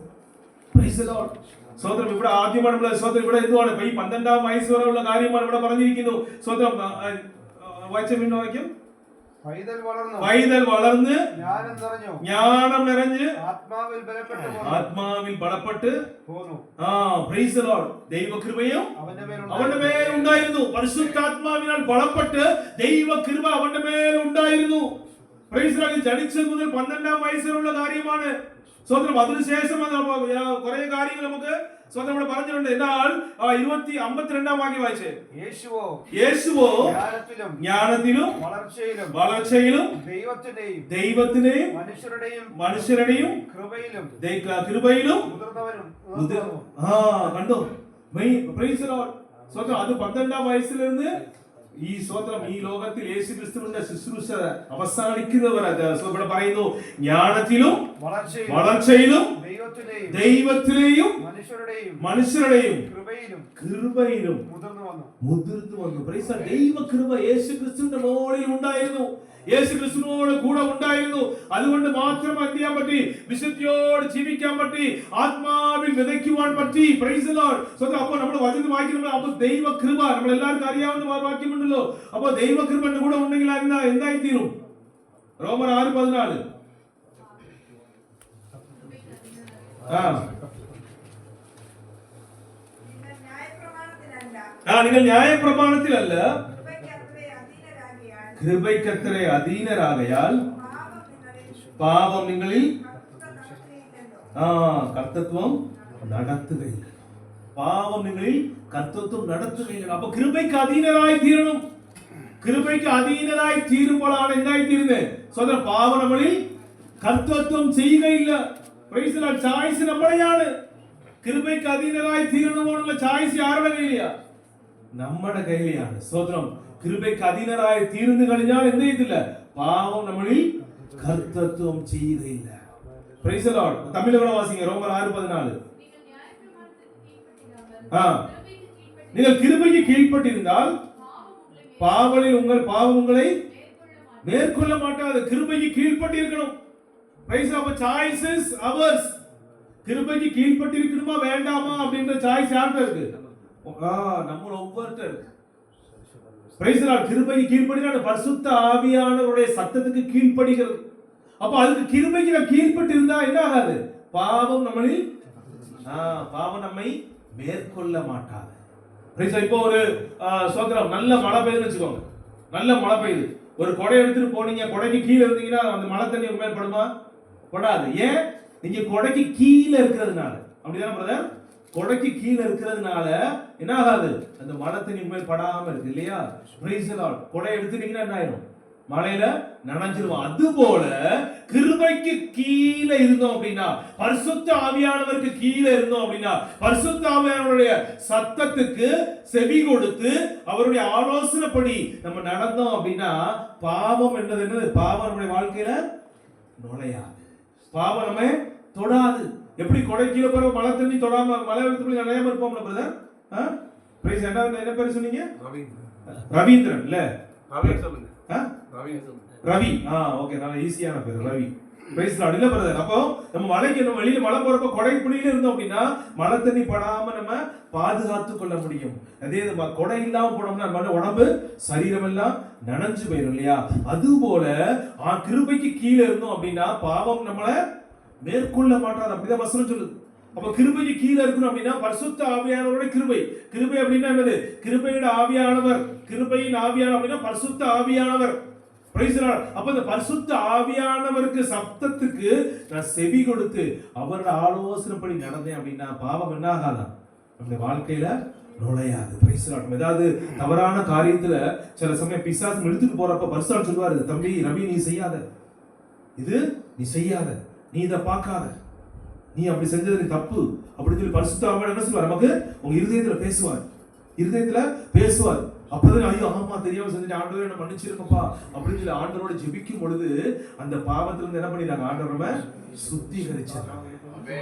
സ്വതന്ത്രം ഇവിടെ ആദ്യമാണ് നമ്മൾ സ്വതന്ത്രം ഇവിടെ എന്തുവാണ് ഈ 12-ാം വയസ്സ് വരെയുള്ള കാര്യമാണ് ഇവിടെ പറഞ്ഞിരിക്കുന്നു. സ്വതന്ത്രം വായിക്കും. പൈതൽ വളർന്ന് ജ്ഞാനം നിറഞ്ഞ് ആത്മാവിൽ ബലപ്പെട്ട് ദൈവകൃപയും അവന്റെ മേലുണ്ടായിരുന്നു. പരിശുദ്ധാത്മാവിനാൽ ബലപ്പെട്ട് ദൈവകൃപ അവന്റെ മേലുണ്ടായിരുന്നു. ജനിച്ചത് മുതൽ 12-ാം വയസ്സിലുള്ള കാര്യമാണ്. സ്വതന്ത്രം അതിനുശേഷം കുറെ കാര്യങ്ങൾ നമുക്ക് സ്വതന്ത്രം ഇവിടെ പറഞ്ഞിട്ടുണ്ട്. എന്നാൽ 52-ാം വാക്യം വായിച്ചേ. യേശുവോ ജ്ഞാനത്തിലും വളർച്ചയിലും ദൈവത്തിന്റെയും മനുഷ്യരുടെയും കൃപയിലും കണ്ടു. സ്വതന്ത്രം അത് 12-ാം വയസ്സിൽ നിന്ന് ഈ സ്വതന്ത്രം ഈ ലോകത്തിൽ യേശു ക്രിസ്തുവിന്റെ ശുശ്രൂഷ അവസാനിക്കുന്നവർ ഇവിടെ പറയുന്നു ജ്ഞാനത്തിലും വളർച്ചയിലും ദൈവത്തിലെയും മനുഷ്യരുടെയും കൃപയിലും മുതിർന്നു വന്നു. ദൈവകൃപ യേശു ക്രിസ്തുവിന്റെ മുകളിൽ ഉണ്ടായിരുന്നു. യേശു ക്രിസ്തുവിനോട് കൂടെ ഉണ്ടായിരുന്നു. അതുകൊണ്ട് മാത്രം എന്ത് ചെയ്യാൻ പറ്റി? വിശുദ്ധിയോട് ജീവിക്കാൻ പറ്റി. ആത്മാവിൽ വിതയ്ക്കുവാൻ പറ്റി. Price the lord. അപ്പോൾ നമ്മൾ വചനം വായിക്കുമ്പോൾ അപ്പോൾ ദൈവകൃപ നമ്മൾ എല്ലാവർക്കും അറിയാവുന്ന വാക്യമുണ്ടല്ലോ. അപ്പോൾ ദൈവകൃപ കൂടെ ഉണ്ടെങ്കിൽ എന്തായി തീരും? റോമർ 6:14. നിങ്ങൾ ന്യായപ്രമാണത്തിലല്ല കൃപയ്ക്കത്ര അധീനരാകയാൽ പാപം നിങ്ങളിൽ കർത്തൃത്വം നടത്തുകയില്ല. പാപം നിങ്ങളിൽ കർത്തൃത്വം നടത്തുകയില്ല. അപ്പൊ കൃപയ്ക്ക് അധീനരായി തീരണം. കൃപയ്ക്ക് അധീനരായി തീരുമ്പോഴാണ് എന്തായി തീരുന്നത്? സ്വന്തം പാപം നമ്മളിൽ കർത്തൃത്വം ചെയ്യുകയില്ല. ചായ്സ് നമ്മുടെയാണ്. കൃപയ്ക്ക് അധീനരായി തീരണമോടുള്ള ചായ്സ് ആരുടെ കയ്യിലാ? നമ്മുടെ കയ്യിലാണ്. സ്വതന്ത്രം കൃപയ്ക്ക് അധീനരായി തീർന്നു കഴിഞ്ഞാൽ എന്ത് ചെയ്തില്ല? പാവം നമ്മളിൽ കർത്തൃത്വം ചെയ്യുകയില്ല. Praise the lord. തമിഴിലൂടെ വാസിക്കുക. റോമർ 6:14. നിങ്ങൾ കൃപയ്ക്ക് കീഴ്പ്പെട്ടിരുന്നാൽ പാവം உங்களை மேற்கொள்ள மாட்டாது. கிருபைக்கு கீழ்ப்பட்டிருக்கணும். Price of choice is ours. கிருபைக்கு கீழ்ப்பட்டிருக்கணுமா வேண்டாமா அப்படின்ற சாய்ஸ் யாருக்கு இருக்கு? நம்ம ஒவ்வொருத்தருக்கு. Praise lord. கிருபைக்கு கீழ்ப்படினா பரிசுத்த ஆவியானவருடைய சத்தத்துக்கு கீழ்ப்படிகிறது. அப்ப அதுக்கு கிருபைக்கு கீழ்ப்பட்டு இருந்தா என்ன ஆகாது? பாவம் நம்மை மேற்கொள்ள மாட்டாது. இப்போ ஒரு சோதரம் நல்ல மழை பெய்யுதுன்னு வச்சுக்கோங்க. நல்ல மழை பெய்யுது. ஒரு கொடை எடுத்துட்டு போனீங்க, கொடைக்கு கீழே இருந்தீங்கன்னா அந்த மழை தண்ணி உங்க மேல் படுமா? படாது. ஏன்? நீங்க கொடைக்கு கீழே இருக்கிறதுனால. அப்படிதானே பிரதர்? கொடைக்கு கீழே இருக்கிறதுனால என்ன ஆகாது? அந்த மழை தண்ணி உங்க மேல் படாம இருக்கு இல்லையா? Price the Lord. கொடை எடுத்துட்டீங்கன்னா என்ன ஆயிடும்? மழையில நனைஞ்சிருவோம். அது போல கிருபைக்கு கீழே இருந்தோம் அப்படின்னா, பரிசுத்த ஆவியானவருக்கு கீழே இருந்தோம் அப்படின்னா, பரிசுத்த ஆவியானவருடைய சத்தத்துக்கு செவி கொடுத்து அவருடைய ஆலோசனைப்படி நம்ம நடந்தோம் அப்படின்னா பாவம் என்னது? பாவம் நம்முடைய வாழ்க்கையில நுழையாது. பாவம் நம்ம தொடாது. எப்படி கொடை கீழே போற மழை தண்ணி தொடாம மழை வெள்ளத்துக்குள்ள நனையாம இருப்போம்ல பிரதர்? பிரைஸ் என்ன பேர் சொன்னீங்க? ரவீந்திரன் இல்ல? ரவி. ஓகே, நல்ல ஈஸியான பேர் ரவி. Praise lord. இல்ல பிரதர், அப்போ நம்ம மலைக்கு நம்ம வெளியில மழை போறப்ப கொடை பிடியில இருந்தோம் அப்படின்னா மழை தண்ணி படாம நம்ம பாதுகாத்து கொள்ள முடியும். அதே கொடை இல்லாம போனோம்னா நம்ம உடம்பு சரீரம் எல்லாம் நனைஞ்சு போயிடும் இல்லையா? அது போல கிருபைக்கு கீழே இருந்தோம் அப்படின்னா பாவம் நம்மளை மேற்கொள்ள மாட்டாது. அப்படிதான் வசனம் சொல்லுது. அப்ப கிருபைக்கு கீழே இருக்கணும் அப்படின்னா பரிசுத்த ஆவியானவரோட கிருபை. கிருபை அப்படின்னா என்னது? கிருபையோட ஆவியானவர். கிருபையின் ஆவியானவர் அப்படின்னா பரிசுத்த ஆவியானவர். Price the Lord. அப்ப இந்த பரிசுத்த ஆவியானவருக்கு சப்தத்துக்கு நான் செவி கொடுத்து அவரோட ஆலோசனைப்படி நடந்தேன் அப்படின்னா பாவம் என்ன ஆகாதான்? நம்முடைய வாழ்க்கையில நுழையாது. Price the Lord. ஏதாவது தவறான காரியத்துல சில சமயம் பிசாசு இழுத்துட்டு போறப்ப பரிசுத்தர் சொல்வாரு, தம்பி ரவி நீ செய்யாத, இது நீ செய்யாத, நீ இதை பார்க்காத, நீ அப்படி செஞ்சது நீ தப்பு அப்படின்னு சொல்லி பரிசுத்த ஆவியானவர் என்ன சொல்வார்? நமக்கு உங்க இருதயத்துல பேசுவார். இருதயத்துல பேசுவார். அப்பதான் ஐயோ ஆமா தெரியாம செஞ்சு ஆண்டவரே என்ன மன்னிச்சிருக்கப்பா அப்படின்னு சொல்லி ஆண்டவரோட ஜெபிக்கும் பொழுது அந்த பாவத்துல இருந்து என்ன பண்ணிட்டாங்க? ஆண்டவரை சுத்திகரிச்சாங்க.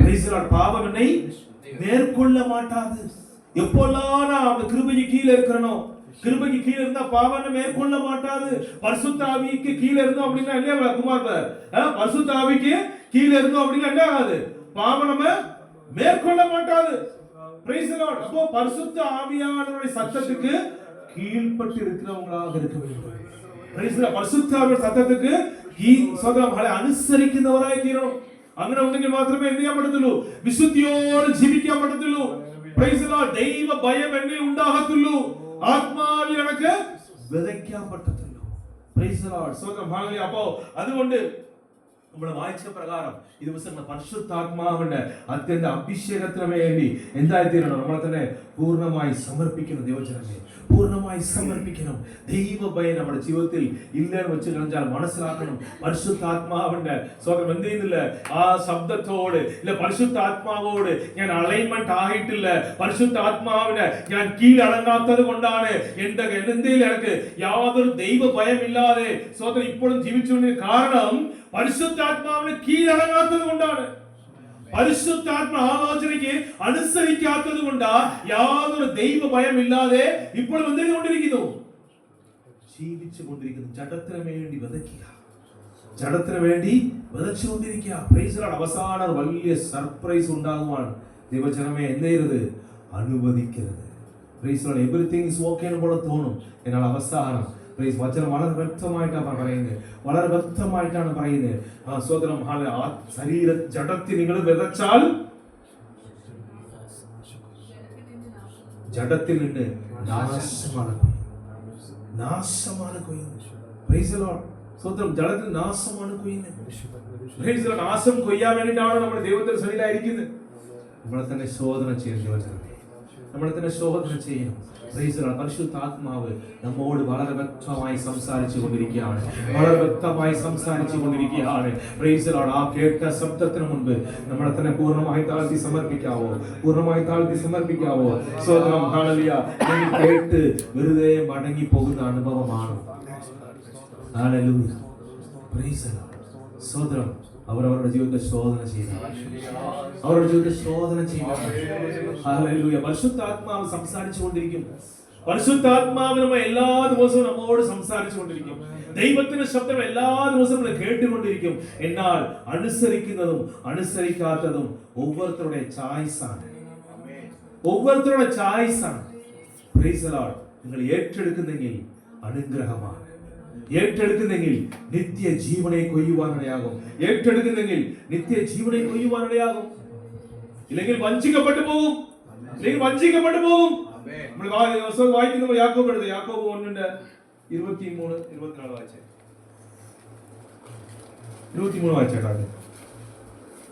Price the Lord. பாவம் என்னை மேற்கொள்ள மாட்டாது. எப்போல்லாம் நான் அந்த கிருபைக்கு கீழே இருக்கிறனோ, கிருபைக்கு கீழே இருந்தா பாவம் மேற்கொள்ள மாட்டாது. பரிசுத்த ஆவிக்கு கீழே இருந்தோம் அப்படின்னா இல்லையா குமார்? பரிசுத்த ஆவிக்கு கீழே இருந்தோம் அப்படின்னா என்ன ஆகாது? பாவம் நம்ம மேற்கொள்ள மாட்டாது. Price the Lord. அப்போ பரிசுத்த ஆவியானவருடைய சத்தத்துக்கு கீழ்ப்பட்டு இருக்கிறவங்களாக இருக்க வேண்டும். Price the Lord. பரிசுத்த ஆவியானவருடைய சத்தத்துக்கு സ്വന്തം അനുസരിക്കുന്നവരായി തീരണം. അങ്ങനെ ഉണ്ടെങ്കിൽ മാത്രമേ എന്ത് ചെയ്യാൻ പറ്റത്തുള്ളൂ? വിശുദ്ധിയോടെ ജീവിക്കാൻ പറ്റത്തുള്ളൂ. Price the Lord. ദൈവ ഭയം എന്നിൽ ഉണ്ടാകത്തുള്ളൂ. ആത്മാവിൽ എനിക്ക് വിതയ്ക്കാൻ പറ്റത്തുള്ളൂ. Price the Lord. സ്വന്തം ഹല്ലേലൂയ. അപ്പോൾ അതുകൊണ്ട് നമ്മുടെ വായിച്ച പ്രകാരം ഈ ദിവസം പരിശുദ്ധാത്മാവിന്റെ അത്യന്ത അഭിഷേകത്തിന് വേണ്ടി എന്തായി തീരണം? നമ്മളെ തന്നെ പൂർണ്ണമായി സമർപ്പിക്കണം. ദൈവജനമേ പൂർണ്ണമായി സമർപ്പിക്കണം. ദൈവഭയം നമ്മുടെ ജീവിതത്തിൽ ഇല്ലെന്ന് വെച്ച് കഴിഞ്ഞാൽ മനസ്സിലാക്കണം. പരിശുദ്ധാത്മാവിന്റെ സ്വന്തം എന്ത് ചെയ്യുന്നില്ല? ആ ശബ്ദത്തോട് ഇല്ല, പരിശുദ്ധാത്മാവോട് ഞാൻ അലൈൻമെന്റ് ആയിട്ടില്ല, പരിശുദ്ധാത്മാവിന് ഞാൻ കീഴടങ്ങാത്തത് കൊണ്ടാണ് എന്റെ എന്തെങ്കിലും എനിക്ക് യാതൊരു ദൈവഭയമില്ലാതെ സ്വന്തം ഇപ്പോഴും ജീവിച്ചുകൊണ്ടിരിക്കുന്ന കാരണം പരിശുദ്ധാത്മാവിന് കീഴടങ്ങാത്തത് കൊണ്ടാണ്. പരിശുദ്ധാത്മ ആലോചനയ്ക്ക് അനുസരിക്കാത്തത് കൊണ്ട് യാതൊരു ദൈവ ഭയമില്ലാതെ ഇപ്പോൾ എന്ത് ചെയ്തുകൊണ്ടിരിക്കുന്നു? ജീവിച്ചു കൊണ്ടിരിക്കുന്നു. ജഡത്തിന് വേണ്ടി വിതയ്ക്കുക, ജഡത്തിന് വേണ്ടി വിതച്ചുകൊണ്ടിരിക്കുക. Price the Lord. അവസാനം വലിയ സർപ്രൈസ് ഉണ്ടാകുവാണ്. ദൈവജനമേ എന്ത് ചെയ്യരുത്? അനുവദിക്കരുത്. Price the Lord. Everything is okay പോലെ തോന്നും, എന്നാൽ അവസാനം വചനം വളരെ വ്യക്തമായിട്ടാണ് പറയുന്നത്. വളരെ വ്യക്തമായിട്ടാണ് പറയുന്നത്. ആ സ്വതന്ത്രം ശരീര ജഡത്തിൽ നിങ്ങൾ വിതച്ചാൽ ജഡത്തിൽ നിന്ന് നാശമാണ് കൊയ്യുന്നത്. Praise the lord. സ്വതന്ത്രം ജഡത്തിൽ നാശമാണ് കൊയ്യുന്നത്. Praise the lord. നാശം കൊയ്യാൻ വേണ്ടിയിട്ടാണ് നമ്മുടെ ദൈവത്തിന്റെ സന്നിധിയിലായിരിക്കുന്നത്. നമ്മളെ തന്നെ ശോധന ചെയ്യണം. നമ്മളെ തന്നെ ശോധന ചെയ്യണം. പരിശുദ്ധാത്മാവ് നമ്മോട് വളരെ വ്യക്തമായി സംസാരിച്ചു കൊണ്ടിരിക്കുകയാണ്. വളരെ വ്യക്തമായി സംസാരിച്ചു കൊണ്ടിരിക്കുകയാണ്. Price the Lord. ആ കേട്ട ശബ്ദത്തിന് മുൻപ് നമ്മളെ തന്നെ പൂർണ്ണമായി താഴ്ത്തി സമർപ്പിക്കാവോ? പൂർണ്ണമായി താഴ്ത്തി സമർപ്പിക്കാവോ? സ്വതന്ത്രം ഹല്ലേലൂയ. കേട്ട് വെറുതെ മടങ്ങി പോകുന്ന അനുഭവമാണ്. ഹല്ലേലൂയ. Praise the lord. സ്വതന്ത്രം അവരവരുടെ ജീവിതത്തെ ശോധന ചെയ്യുക. അവരുടെ ജീവിതത്തെ ശോധന ചെയ്യുക. ഹല്ലേലൂയ. പരിശുദ്ധാത്മാവ് സംസാരിച്ചുകൊണ്ടിരിക്കും. പരിശുദ്ധാത്മാവിന് എല്ലാ ദിവസവും നമ്മോട് സംസാരിച്ചുകൊണ്ടിരിക്കും. ദൈവത്തിന്റെ ശബ്ദം എല്ലാ ദിവസവും നമ്മൾ കേട്ടുകൊണ്ടിരിക്കും. എന്നാൽ അനുസരിക്കുന്നതും അനുസരിക്കാത്തതും ഓരോരുത്തരുടെ ചോയ്സാണ്. ഓരോരുത്തരുടെ ചോയ്സാണ്. Price the Lord. നിങ്ങൾ ഏറ്റെടുക്കുന്നെങ്കിൽ അനുഗ്രഹമാണ്. ഏറ്റെടുക്കുന്നെങ്കിൽ നിത്യജീവനെ കൊയ്യുവാനിടയാകും. ഏറ്റെടുക്കുന്നെങ്കിൽ നിത്യജീവനെ കൊയ്യുവാനിടയാകും. ഇല്ലെങ്കിൽ വഞ്ചിക്കപ്പെട്ടു പോകും. ഇല്ലെങ്കിൽ വഞ്ചിക്കപ്പെട്ടു പോകും. നമ്മൾ വായിക്കുമ്പോൾ യാക്കോബ് എഴുതി, യാക്കോബ് 1:23-24 വായിച്ചേ. 23 വായിച്ചേട്ടാ.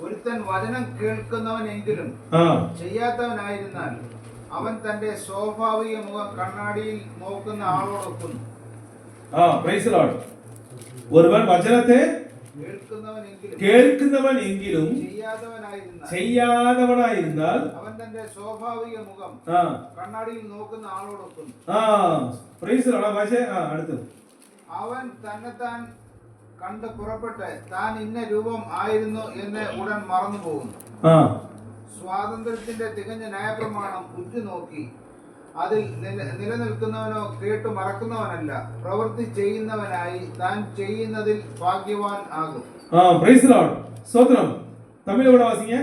ഒരുത്തൻ വചനം കേൾക്കുന്നവനെങ്കിലും ചെയ്യാത്തവനായിരുന്നാൽ അവൻ തന്റെ സ്വാഭാവിക മുഖം കണ്ണാടിയിൽ നോക്കുന്ന ആളോടൊക്കുന്നു. Price the Lord. ഒരുവൻ വചനത്തെ കേൾക്കുന്നവൻ എങ്കിലും ചെയ്യാത്തവനായിരുന്നാൽ അവൻ തന്റെ സ്വാഭാവിക മുഖം കണ്ണാടിയിൽ നോക്കുന്ന ആളോടൊക്കുന്നു. Price the Lord. വായിച്ചേ. അടുത്ത് അവൻ തന്നെത്താൻ കണ്ട് പുറപ്പെട്ട് താൻ ഇന്ന രൂപം ആയിരുന്നു എന്ന് ഉടൻ മറന്നു പോകുന്നു. സ്വാതന്ത്ര്യത്തിന്റെ തികഞ്ഞ ന്യായപ്രമാണം ഉറ്റുനോക്കി അതിൽ നിലനിൽക്കുന്നവനോ കേട്ടു മറക്കുന്നവനല്ല, പ്രവൃത്തി ചെയ്യുന്നവനായി താൻ ചെയ്യുന്നതിൽ ഭാഗ്യവാൻ ആകും. Price the Lord. സ്തോത്രം. തമിഴ് ഇവിടെ വാസിங்க.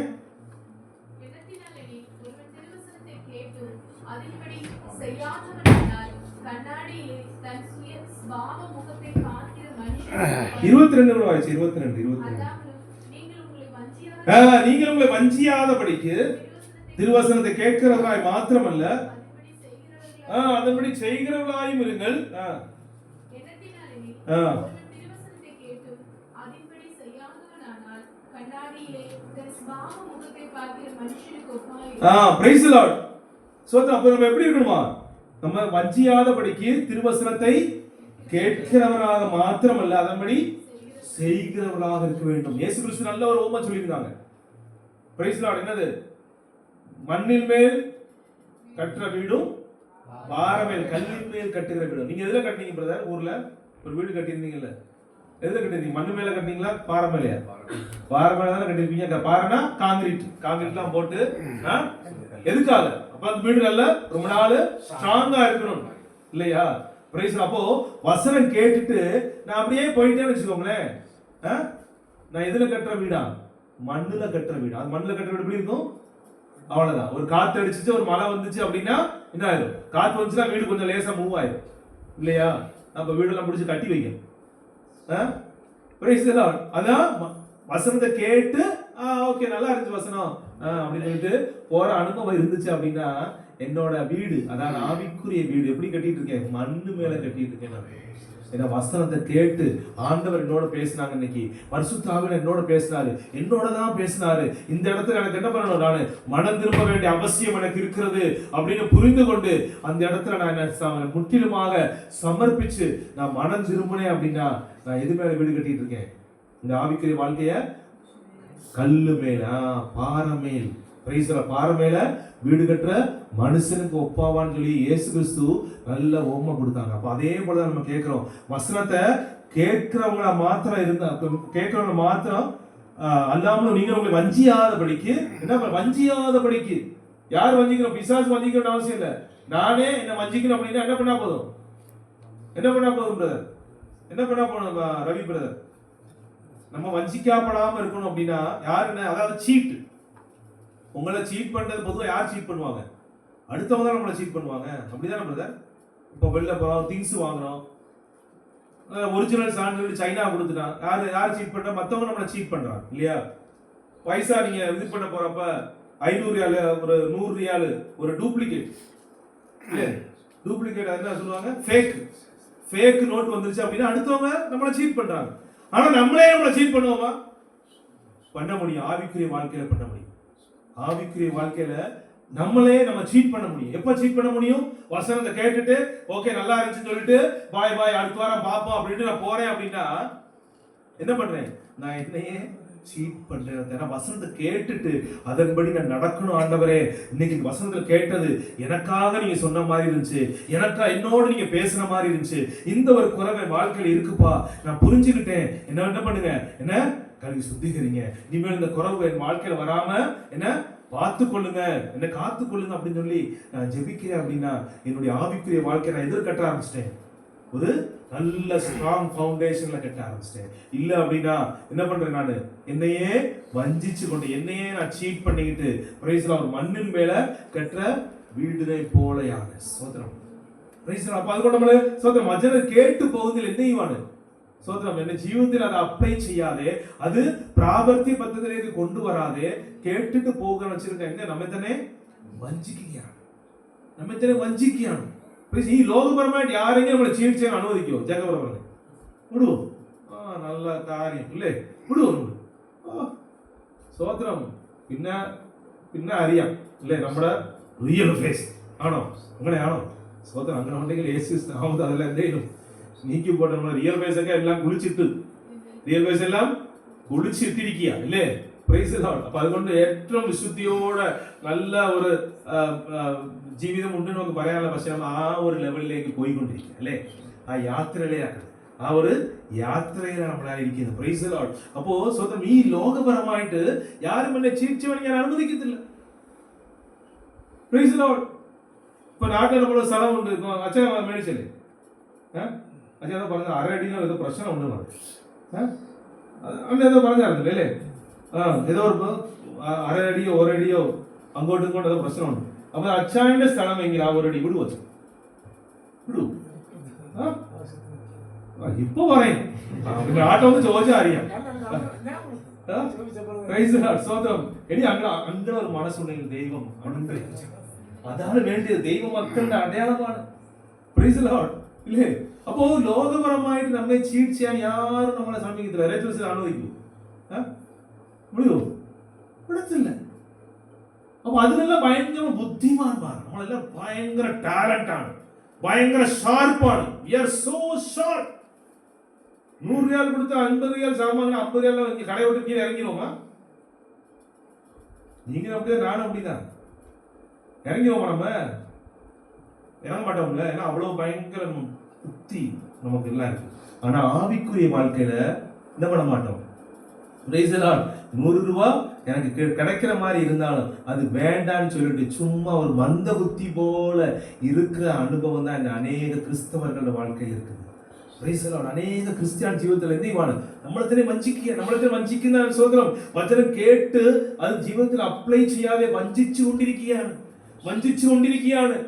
சுபாவ முகத்தை பார்க்கிற மனுஷன் 22 கூட வாய்ச்சு 22 அல்லாமலும் நீங்கள் உங்களை வஞ்சியாத நீங்கள் உங்களை வஞ்சியாதபடிக்கு திருவசனத்தை கேட்கிறவராய் மாத்திரமல்ல அதன்படி செய்கிறவர்களாய் அதன்படி செய்கிறவர்களாயும் இருங்கள். எண்ணத்தினாலே ஆ. ஒருவன் திருவசனத்தை கேட்டும் அதன்படி செய்யாதவனானால் கண்ணாடியிலே தன் சுபாவ முகத்தை பார்க்கிற மனுஷனுக்கு ஒப்பாய் பிரைஸ் தி லார்ட். சோதரம் அப்ப நம்ம எப்படி இருக்கணுமா? நம்ம வஞ்சியாதபடிக்கு திருவசனத்தை கேட்கிறவராக மாத்திரமல்ல அதன்படி செய்கிறவர்களாக இருக்க வேண்டும். இயேசு கிறிஸ்து நல்ல ஒரு ஓமை சொல்லியிருந்தாங்க. Price the Lord. என்னது? மண்ணின் மேல் கட்டுற வீடும் பாறைமேல் கல்லின் மேல் கட்டுகிற வீடும். நீங்க எதுல கட்டினீங்க பிரதர்? ஊர்ல ஒரு வீடு கட்டியிருந்தீங்கல்ல, எதுல கட்டிருந்தீங்க? மண்ணு மேல கட்டினீங்களா பாறை மேலையா? பாறை மேல தானே கட்டிருப்பீங்க. பாறைனா காங்கிரீட்லாம் போட்டு எதுக்காக? அப்ப அந்த வீடு நல்ல ரொம்ப நாள் ஸ்ட்ராங்கா இருக்கணும் இல்லையா? பிரைஸ். அப்போ வசனம் கேட்டுட்டு நான் அப்படியே போயிட்டேன்னு வச்சுக்கோங்களேன், நான் எதுல கட்டுற வீடா? மண்ணுல கட்டுற வீடு. அது மண்ணுல கட்டுற வீடு எப்படி இருக்கும்? அவ்வளவுதான். ஒரு காத்து அடிச்சுட்டு ஒரு மழை வந்துச்சு அப்படின்னா என்ன ஆயிரும்? காத்து வந்துச்சுன்னா வீடு கொஞ்சம் லேசா மூவ் ஆயிரும் இல்லையா? அப்ப வீடெல்லாம் முடிச்சு கட்டி வைக்கணும். Price the Lord. அதான் வசனத்தை கேட்டு ஓகே நல்லா இருந்துச்சு வசனம் அப்படின்னு சொல்லிட்டு போற அனுபவம் இருந்துச்சு அப்படின்னா என்னோட வீடு, அதான் ஆவிக்குரிய வீடு எப்படி கட்டிட்டு இருக்கேன்? மண்ணு மேல கட்டிட்டு இருக்கேன் நான். ஏன்னா வசனத்தை கேட்டு ஆண்டவர் என்னோட பேசினாங்க. இன்னைக்கு பரிசுத்த ஆவியானவர் என்னோட பேசினாரு, என்னோட தான் பேசினாரு. இந்த இடத்துல எனக்கு என்ன பண்ணணும்? நான் மனம் திரும்ப வேண்டிய அவசியம் எனக்கு இருக்கிறது அப்படின்னு புரிந்து கொண்டு அந்த இடத்துல நான் என்ன முற்றிலுமாக சமர்ப்பிச்சு நான் மனம் திரும்பினேன் அப்படின்னா நான் எது மேல வீடு கட்டிட்டு இருக்கேன்? இந்த ஆவிக்குரிய வாழ்க்கைய கல்லு மேல பாறை மேல். பிரைஸ்ல பாறை மேல வீடு கட்டுற மனுஷனுக்கு ஒப்பாவான்னு சொல்லி இயேசு கிறிஸ்து நல்ல ஓமை கொடுத்தாங்க. அப்ப அதே போலதான் நம்ம கேட்கிறோம். வசனத்தை கேட்கிறவங்கள மாத்திரம் இருந்தா கேட்கிறவங்க மாத்திரம் அல்லாமலும் நீங்க உங்களை வஞ்சியாதபடிக்கு என்ன வஞ்சியாதபடிக்கு. யார் வஞ்சிக்கணும்? பிசாசு வஞ்சிக்கணும் அவசியம் இல்லை. நானே என்ன வஞ்சிக்கணும் அப்படின்னா என்ன பண்ணா போதும்? என்ன பண்ணா போதும் பிரதர்? என்ன பண்ணா போதும் ரவி பிரதர்? நம்ம வஞ்சிக்கப்படாம இருக்கணும் அப்படின்னா யாருன்னு, அதாவது சீட். உங்களை சீட் பண்றது பொதுவாக யார் சீட் பண்ணுவாங்க? அடுத்தவங்க தான் நம்மளை சீட் பண்ணுவாங்க. அப்படிதான் பிரதர். இப்போ வெளில போறோம், திங்ஸ் வாங்குறோம், ஒரிஜினல் சான்று சைனா கொடுத்துட்டான். யார் சீட் பண்றா? மற்றவங்க நம்மளை சீட் பண்றாங்க இல்லையா? பைசா நீங்க இது பண்ண போறப்ப 500 ரியால், ஒரு 100 ரியால் ஒரு டூப்ளிகேட் இல்லையா? டூப்ளிகேட் என்ன சொல்லுவாங்க? ஃபேக் நோட் வந்துருச்சு அப்படின்னா அடுத்தவங்க நம்மளை சீட் பண்றாங்க. ஆனா நம்மளே நம்மளை சீட் பண்ணுவோமா? பண்ண முடியும். ஆவிக்குரிய வாழ்க்கையில பண்ண முடியும். ஆவிக்குரிய வாழ்க்கையில நம்மளே நம்ம சீட் பண்ண முடியும். எப்ப சீட் பண்ண முடியும்? வசனத்தை கேட்டுட்டு ஓகே நல்லா இருந்துச்சுன்னு சொல்லிட்டு பாய் அடுத்த வாரம் பாப்போம் அப்படின்ட்டு நான் போறேன் அப்படின்னா என்ன பண்றேன்? நான் என்னையே சீட் பண்றேன். வசனத்தை கேட்டுட்டு அதன்படி நான் நடக்கணும். ஆண்டவரே இன்னைக்கு வசனத்துல கேட்டது எனக்காக நீங்க சொன்ன மாதிரி இருந்துச்சு, எனக்கா என்னோட நீங்க பேசுன மாதிரி இருந்துச்சு, இந்த ஒரு குறைவை வாழ்க்கையில இருக்குப்பா, நான் புரிஞ்சுக்கிட்டேன். என்ன பண்ணுங்க? என்ன கழுவி சுத்திகரிங்க. இனிமேல் இந்த குறைவு என் வாழ்க்கையில வராம என்ன பார்த்து கொள்ளுங்க, என்ன காத்து கொள்ளுங்க அப்படின்னு சொல்லி நான் ஜெபிக்கிறேன் அப்படின்னா என்னுடைய ஆவிக்குரிய வாழ்க்கையை நான் எதிர் கட்ட ஆரம்பிச்சிட்டேன். ஒரு நல்ல ஸ்ட்ராங் ஃபவுண்டேஷன்ல கட்ட ஆரம்பிச்சிட்டேன். இல்ல அப்படின்னா என்ன பண்றேன்? நான் என்னையே வஞ்சிச்சு கொண்டு என்னையே நான் சீட் பண்ணிக்கிட்டு பிரைஸ்ல ஒரு மண்ணின் மேல கட்டுற வீடுனை போலையான சோதரம். பிரைஸ்ல அப்ப அது கூட நம்மள சோதரம் மஜன கேட்டு போகுதில் என்னையுவானு சோதரம் என்ன ஜீவிதத்தில் அதை அப்ளை செய்யாதே, அது பிராபர்த்தி பத்தத்திലേക്ക് கொண்டு வராதே, கேட்டுட்டு போக வச்சிருக்க எங்க നമ്മെ തന്നെ വഞ്ചിക്കുകയാണ്. നമ്മെ തന്നെ വഞ്ചിക്കുകയാണ്. ഈ ലോകപരമായിട്ട് ആരെങ്കിലും നമ്മളെ ചീറ്റ് ചെയ്യാൻ അനുവദിക്കുമോ? ജഗപരം പറഞ്ഞു വിടുവോ? നല്ല കാര്യം അല്ലേ? വിടുവോ? സ്വോത്രം. പിന്നെ അറിയാം അല്ലേ നമ്മുടെ റിയൽ ഫേസ് ആണോ? അങ്ങനെയാണോ? സ്വോത്രം. അങ്ങനെ ഉണ്ടെങ്കിൽ അതെല്ലാം എന്തെങ്കിലും നീക്കി പോട്ടെ. നമ്മുടെ റിയൽ ഫേസ് ഒക്കെ എല്ലാം എല്ലാം കുളിച്ചിട്ടിരിക്കുക അല്ലേ? Praise lord. അപ്പൊ അതുകൊണ്ട് ഏറ്റവും വിശുദ്ധിയോടെ നല്ല ഒരു ജീവിതം ഉണ്ടെന്ന് നമുക്ക് പറയാനുള്ള. പക്ഷെ നമ്മൾ ആ ഒരു ലെവലിലേക്ക് പോയിക്കൊണ്ടിരിക്കുക അല്ലേ? ആ യാത്രയിലാണ്, ആ ഒരു യാത്രയിലാണ് നമ്മളായിരിക്കുന്നത്. Price lord. അപ്പോ സ്വന്തം ഈ ലോകപരമായിട്ട് யாரும் എന്നെ ചീറ്റ് ചെയ്യാൻ ഞാൻ അനുവദിക്കത്തില്ല. Praise Lord. ഇപ്പൊ നാട്ടിൽ നമ്മളൊരു സ്ഥലമുണ്ട്, അച്ഛൻ മേടിച്ചല്ലേ? അച്ഛൻ ഏതോ പറഞ്ഞ 6 അടിയോ ഏതോ പ്രശ്നമുണ്ട് അന്ന് ഏതോ പറഞ്ഞായിരുന്നില്ല അല്ലേ? ഏതോ 6 അടിയോ 1 അടിയോ അങ്ങോട്ടും ഇങ്ങോട്ടും ഏതോ പ്രശ്നമുണ്ട്. അപ്പൊ അച്ഛാന്റെ സ്ഥലം എങ്കിൽ ആ 1 അടി വിടുവോ? വിടൂ? ഇപ്പൊ പറയും ആട്ടം ഒന്ന് ചോദിച്ചാൽ അറിയാം. സ്വന്തം ഇനി അങ്ങനെ ഒരു മനസ്സുണ്ടെങ്കിൽ ദൈവം അനുഗ്രഹിച്ചു. അതാണ് വേണ്ടത്. ദൈവമക്കളുടെ അടയാളമാണ്. Price the Lord. ഇല്ലേ? അപ്പോ ലോകപരമായിട്ട് നമ്മെ ചീറ്റ് ചെയ്യാൻ യാരും നമ്മളെ ശ്രമിക്കത്തില്ല. രജിസ്റ്റർ അനുവദിക്കൂ? വിളിയോ? വിടത്തില്ല. അപ്പൊ അതിനെല്ലാം ഭയങ്കര ബുദ്ധിമാന്മാരാണ്. നമ്മളെല്ലാം ഭയങ്കര ടാലന്റ് ആണ്, ഭയങ്കര ഷാർപ്പാണ്. We are so sharp. 100 ரியால் கொடுத்து 50 ரியால் சாமான் 50 ரியால் இங்க கடை விட்டு கீழே இறங்கிடுவோமா? நீங்க அப்படியே நானும் அப்படிதான். இறங்கிடுவோமா? நம்ம இறங்க மாட்டோம்ல. ஏன்னா அவ்வளவு பயங்கர புத்தி நமக்கு எல்லாம் இருக்கு. ஆனா ஆவிக்குரிய வாழ்க்கையில என்ன பண்ண மாட்டோம். 100 ரூபாய் எனக்கு கிடைக்கிற மாதிரி இருந்தாலும் அது வேண்டான்னு சொல்லிட்டு சும்மா ஒரு மந்த புத்தி போல இருக்கிற அனுபவம் தான் இந்த அநேக கிறிஸ்தவர்களோட வாழ்க்கையில் இருக்குது. അനേക ക്രിസ്ത്യാൻ ജീവിതത്തിൽ എന്ത് ചെയ്യുവാണ്? നമ്മളെ വഞ്ചിക്കുന്ന സ്വതന്ത്രം വചനം കേട്ട് അത് ജീവിതത്തിൽ അപ്ലൈ ചെയ്യാതെ വഞ്ചിച്ചുകൊണ്ടിരിക്കുകയാണ്.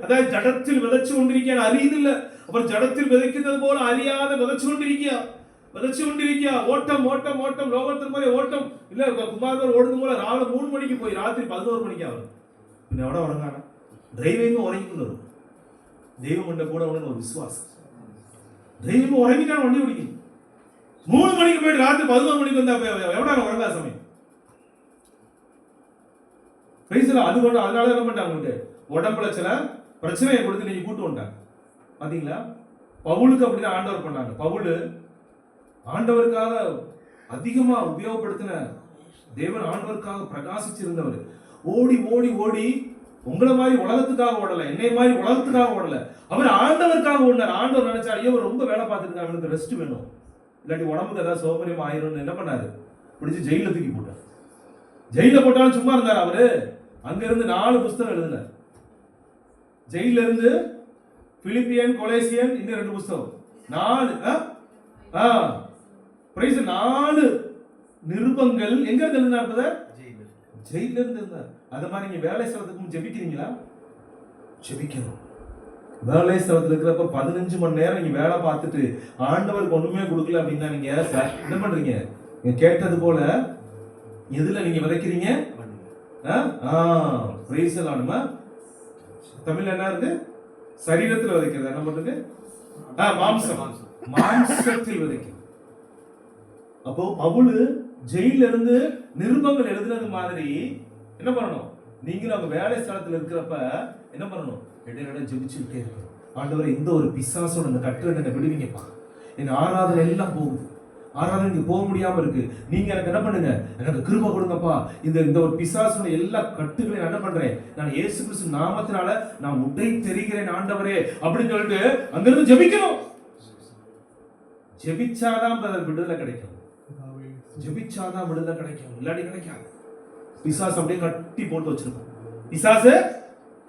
അതായത് ജഡത്തിൽ വിതച്ചുകൊണ്ടിരിക്കുകയാണ്. അറിയുന്നില്ല. അവർ ജഡത്തിൽ വിതയ്ക്കുന്നത് പോലെ അറിയാതെ വിതച്ചുകൊണ്ടിരിക്കുക. ഓട്ടം ലോകത്തിൽ പോലെ ഓട്ടം ഇല്ല. കുമാരന്മാർ ഓടുന്ന പോലെ രാവിലെ 3 മണിക്ക് പോയി രാത്രി 11 മണിക്കാണ്. പിന്നെ എവിടെ ഉറങ്ങാണ്? ഡ്രൈവിംഗ് ഉറങ്ങിക്കുന്നത്. ദൈവമുണ്ട് കൂടെ ഉണ്ടെന്ന് ഒരു വിശ്വാസം. ദൈവം ഉറങ്ങിയിട്ടാണ് വണ്ടി ഓടിക്കുന്നത്. 3 മണിക്ക് പോയിട്ട് രാത്രി 11 മണിക്ക് എന്താ എവിടെയാണ് ഉറങ്ങാൻ സമയം? അതുകൊണ്ട് அதனால என்ன பண்ணிட்டாங்க, உடம்புல சில பிரச்சனையை கொடுத்து நீங்க கூட்டு வந்தாங்க. பாத்தீங்களா? பவுலுக்கு அப்படிதான் ஆண்டவர் பண்ணாங்க. பவுல் ஆண்டவருக்காக அதிகமா உபயோகப்படுத்தின தேவன், ஆண்டவருக்காக பிரகாசிச்சிருந்தவர். ஓடி உங்களை மாதிரி உலகத்துக்காக ஓடல, என்னை மாதிரி உலகத்துக்காக ஓடல, அவர் ஆண்டவருக்காக ஓடினார். ஆண்டவர் நினைச்சார் ஐயோ ரொம்ப வேலை பார்த்துட்டு அவனுக்கு ரெஸ்ட் வேணும், இல்லாட்டி உடம்புக்கு ஏதாவது சௌகரியம் ஆயிரும். என்ன பண்ணாரு? பிடிச்சு ஜெயில தூக்கி போட்டார். ஜெயில போட்டாலும் சும்மா இருந்தார் அவரு. அங்க இருந்து 4 புத்தகம் எழுதினார். ஜெயில இருந்து பிலிப்பியன், கொலேசியன், இன்னும் 2 புத்தகம், 4 நிருபங்கள் எங்க இருந்து எழுதினார்? ஜெயில இருந்து இருந்தார். அது மாதிரி நீங்க வேலை ஸ்தலத்துக்கும் ஜெபிக்கிறீங்களா? ஜெபிக்கணும். வேலை ஸ்தலத்துல இருக்கிறப்ப 15 மணி நேரம் நீங்க வேலை பார்த்துட்டு ஆண்டவருக்கு ஒண்ணுமே கொடுக்கல அப்படின்னா நீங்க என்ன பண்றீங்க? நீங்க கேட்டது போல எதுல நீங்க விதைக்கிறீங்க? தமிழ்ல என்ன இருக்கு? சரீரத்தில் விதைக்கிறது. என்ன பண்றது? மாம்சத்தில் விதைக்கிறது. அப்போ பவுல் ஜெயில இருந்து நிருபங்கள் எழுதுனது மாதிரி என்ன பண்ணணும்? நீங்களும் அவங்க வேலை ஸ்தலத்துல இருக்கிறப்ப என்ன பண்ணணும்? இடையிட ஜெபிச்சுக்கிட்டே இருக்கணும். ஆண்டவரே, இந்த ஒரு பிசாசோட இந்த கட்டுரை என்ன விடுவீங்கப்பா. என் ஆராதனை எல்லாம் போகுது, ஆராதனைக்கு போக முடியாம இருக்கு, நீங்க எனக்கு என்ன பண்ணுங்க, எனக்கு கிருபை கொடுங்கப்பா. இந்த ஒரு பிசாசோட எல்லா கட்டுகளையும் என்ன பண்றேன், நான் இயேசு கிறிஸ்து நாமத்தினால நான் உடை தெரிகிறேன் ஆண்டவரே அப்படின்னு சொல்லிட்டு அங்கிருந்து ஜெபிக்கணும். ஜெபிச்சாதான் விடுதலை கிடைக்கும். ஜெபிச்சாதான் விடுதலை கிடைக்கும், இல்லாட்டி கிடைக்காது. பிசாசு அப்படியே கட்டி போட்டு வச்சிருப்பான். பிசாசு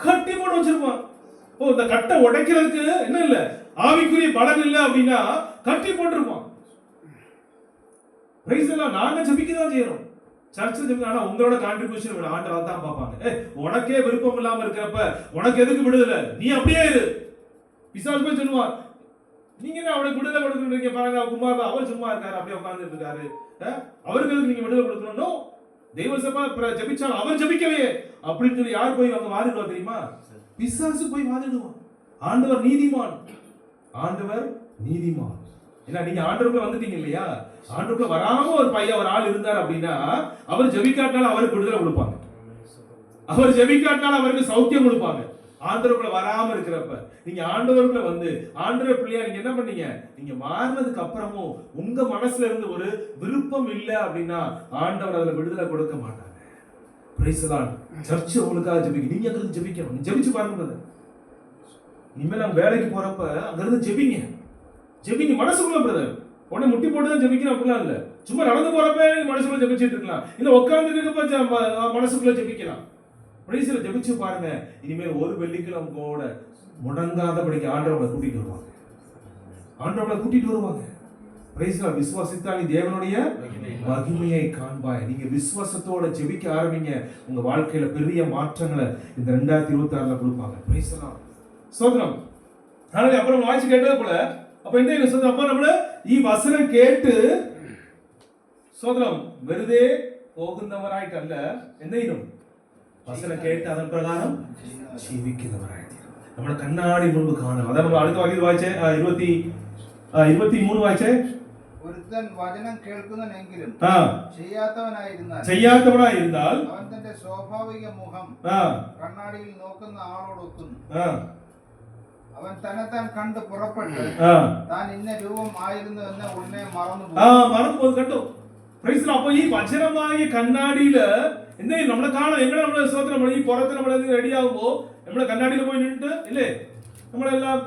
கட்டி போட்டு வச்சிருப்பான். இந்த கட்டை உடைக்கிறதுக்கு என்ன இல்ல, ஆவிக்குரிய பலன் இல்ல அப்படின்னா கட்டி போட்டிருப்பான். நாங்க ஜெபிக்கதான் செய்யறோம். சர்ச்சில் ஆனா உங்களோட கான்ட்ரிபியூஷன் ஆண்டவர் தான் பார்ப்பாங்க. உனக்கே விருப்பம் இல்லாம இருக்கிறப்ப உனக்கு எதுக்கு விடுதலை? நீ அப்படியே இரு. பிசாசு போய் சொல்லுவான், நீங்க என்ன அவனுக்கு விடுதலை கொடுக்குறீங்க பாருங்க, குமார் அவர் சும்மா இருக்காரு, அப்படியே உட்கார்ந்துட்டு இருக்காரு, அவர்களுக்கு நீங்க விடுதலை கொடுக்கணும். தெய்வ சபா ஜெபிச்சாலும் அவர் ஜெபிக்கலையே அப்படின்னு சொல்லி யார் போய் அங்க வாதிடுவா தெரியுமா? பிசாசு போய் வாதிடுவான். ஆண்டவர் நீதிமான். ஆண்டவர் நீதிமான். ஏன்னா நீங்க ஆண்டவருக்குள்ள வந்துட்டீங்க இல்லையா? ஆண்டவருக்குள்ள வராம ஒரு பையன் ஒரு ஆள் இருந்தார் அப்படின்னா அவர் ஜெபிக்காட்டினால அவருக்கு விடுதலை கொடுப்பாங்க, அவர் ஜெபிக்காட்டினால அவருக்கு சௌக்கியம் கொடுப்பாங்க. ஆண்டவருக்குள்ள வராம இருக்கிறப்ப நீங்க ஆண்டவருக்குள்ள வந்து ஆண்டவர் பிள்ளையா நீங்க என்ன பண்ணீங்க? நீங்க மாறினதுக்கு அப்புறமும் உங்க மனசுல இருந்து ஒரு விருப்பம் இல்லை அப்படின்னா ஆண்டவர் அதுல விடுதலை கொடுக்க மாட்டாங்க. Price the Lord. சர்ச் உங்களுக்காக ஜெபிக்க, நீங்க அங்க இருந்து ஜெபிக்கணும். நீங்க ஜெபிச்சு பாருங்க. இனிமேல் நம்ம வேலைக்கு போறப்ப அங்க இருந்து ஜெபிங்க. மனசுக்குள்ள பிரதர் உடனே முட்டி போட்டு தான் ஜெபிக்கணும் அப்படிலாம் இல்ல. சும்மா நடந்து போறப்ப மனசுக்குள்ள ஜெபிச்சிட்டு இருக்கலாம், இல்ல உட்கார்ந்து இருக்கப்ப மனசுக்குள்ள ஜெபிக்கலாம். பிரைஸ்ல ஜெபிச்சு பாருங்க. இனிமேல் ஒரு வெள்ளிக்கிழமை கூட முடங்காதபடிக்கு ஆண்டவரை கூட்டிட்டு வருவாங்க. பிரைஸ்ல விசுவாசித்தால் நீ தேவனுடைய மகிமையை காண்பாய். நீங்க விசுவாசத்தோட ஜெபிக்க ஆரம்பிங்க, உங்க வாழ்க்கையில பெரிய மாற்றங்களை இந்த 2026ல கொடுப்பாங்க. பிரைஸ்ல ஸ்தோத்திரம். அப்புறம் வாய்ஸ் கேட்டது போல അപ്പൊ എന്തെങ്കിലും സ്വന്തം അപ്പൊ നമ്മള് ഈ വസനം കേട്ട് സ്വന്തം വെറുതെ പോകുന്നവരായിട്ടല്ല എന്തെങ്കിലും വസനം കേട്ട് അതൻ പ്രകാരം ജീവിക്കുന്നവരായിട്ട് നമ്മുടെ കണ്ണാടി മുൻപ് കാണണം. അതാണ് നമ്മൾ അടുത്ത വാക്യം വായിച്ചേ 23 വായിച്ചേ. ഒരുത്തൻ വചനം കേൾക്കുന്നവനെങ്കിലും ആ ചെയ്യാത്തവനായിരുന്നാൽ അവൻ തന്റെ സ്വാഭാവിക മുഖം കണ്ണാടിയിൽ നോക്കുന്ന ആളോടൊക്കുന്നു. അവൻ തന്നെത്താൻ കണ്ട് പുറപ്പെട്ട് താൻ ഇന്ന രൂപം ആയിരുന്നു എന്ന് ഉടനെ മറന്നു കണ്ടു. അപ്പൊ ഈ വചനമായ കണ്ണാടിയില് എന്തെങ്കിലും നമ്മളെ കാണാം. എങ്ങനെ നമ്മളെ വിശ്വാസത്തിൽ നമ്മൾ ഈ പുറത്ത് നമ്മൾ റെഡിയാകുമ്പോ നമ്മളെ കണ്ണാടിയിൽ പോയി നിന്നിട്ട് ഇല്ലേ നമ്മളെല്ലാം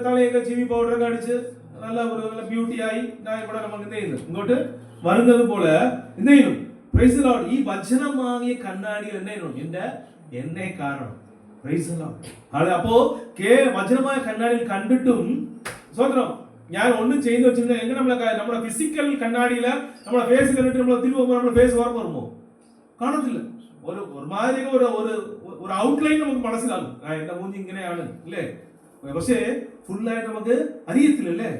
തലയൊക്കെ ചീവി പൗഡറൊക്കെ അടിച്ച് നല്ല നല്ല ബ്യൂട്ടിയായി ഇവിടെ നമുക്ക് എന്ത് ചെയ്യുന്നു ഇങ്ങോട്ട് വരുന്നത് പോലെ എന്ത് ചെയ്യുന്നു. Praise lord. ഈ വചനം വാങ്ങിയ കണ്ണാടിയിൽ എന്ത് ചെയ്യുന്നു എന്നെ കാണണം. Praise lord. അപ്പോ വചനമായ കണ്ണാടിയിൽ കണ്ടിട്ടും സ്വതന്ത്രം ഞാൻ ഒന്നും ചെയ്തു വെച്ചിരുന്ന എങ്ങനെ നമ്മുടെ ഫിസിക്കൽ കണ്ണാടിയില് നമ്മളെ ഫേസ് കണ്ടിട്ട് നമ്മൾ തിരികെ പോകുമ്പോൾ നമ്മുടെ ഫേസ് ഓർമ്മ വരുമോ? കാണത്തില്ല. ഒരുമാതിരി ഒരു ഔട്ട്ലൈൻ നമുക്ക് മനസ്സിലാകും. എന്റെ മൂഞ്ചി ഇങ്ങനെയാണ് അല്ലേ, പക്ഷേ ഫുള്ളായിട്ട് നമുക്ക് അറിയത്തില്ലല്ലേ.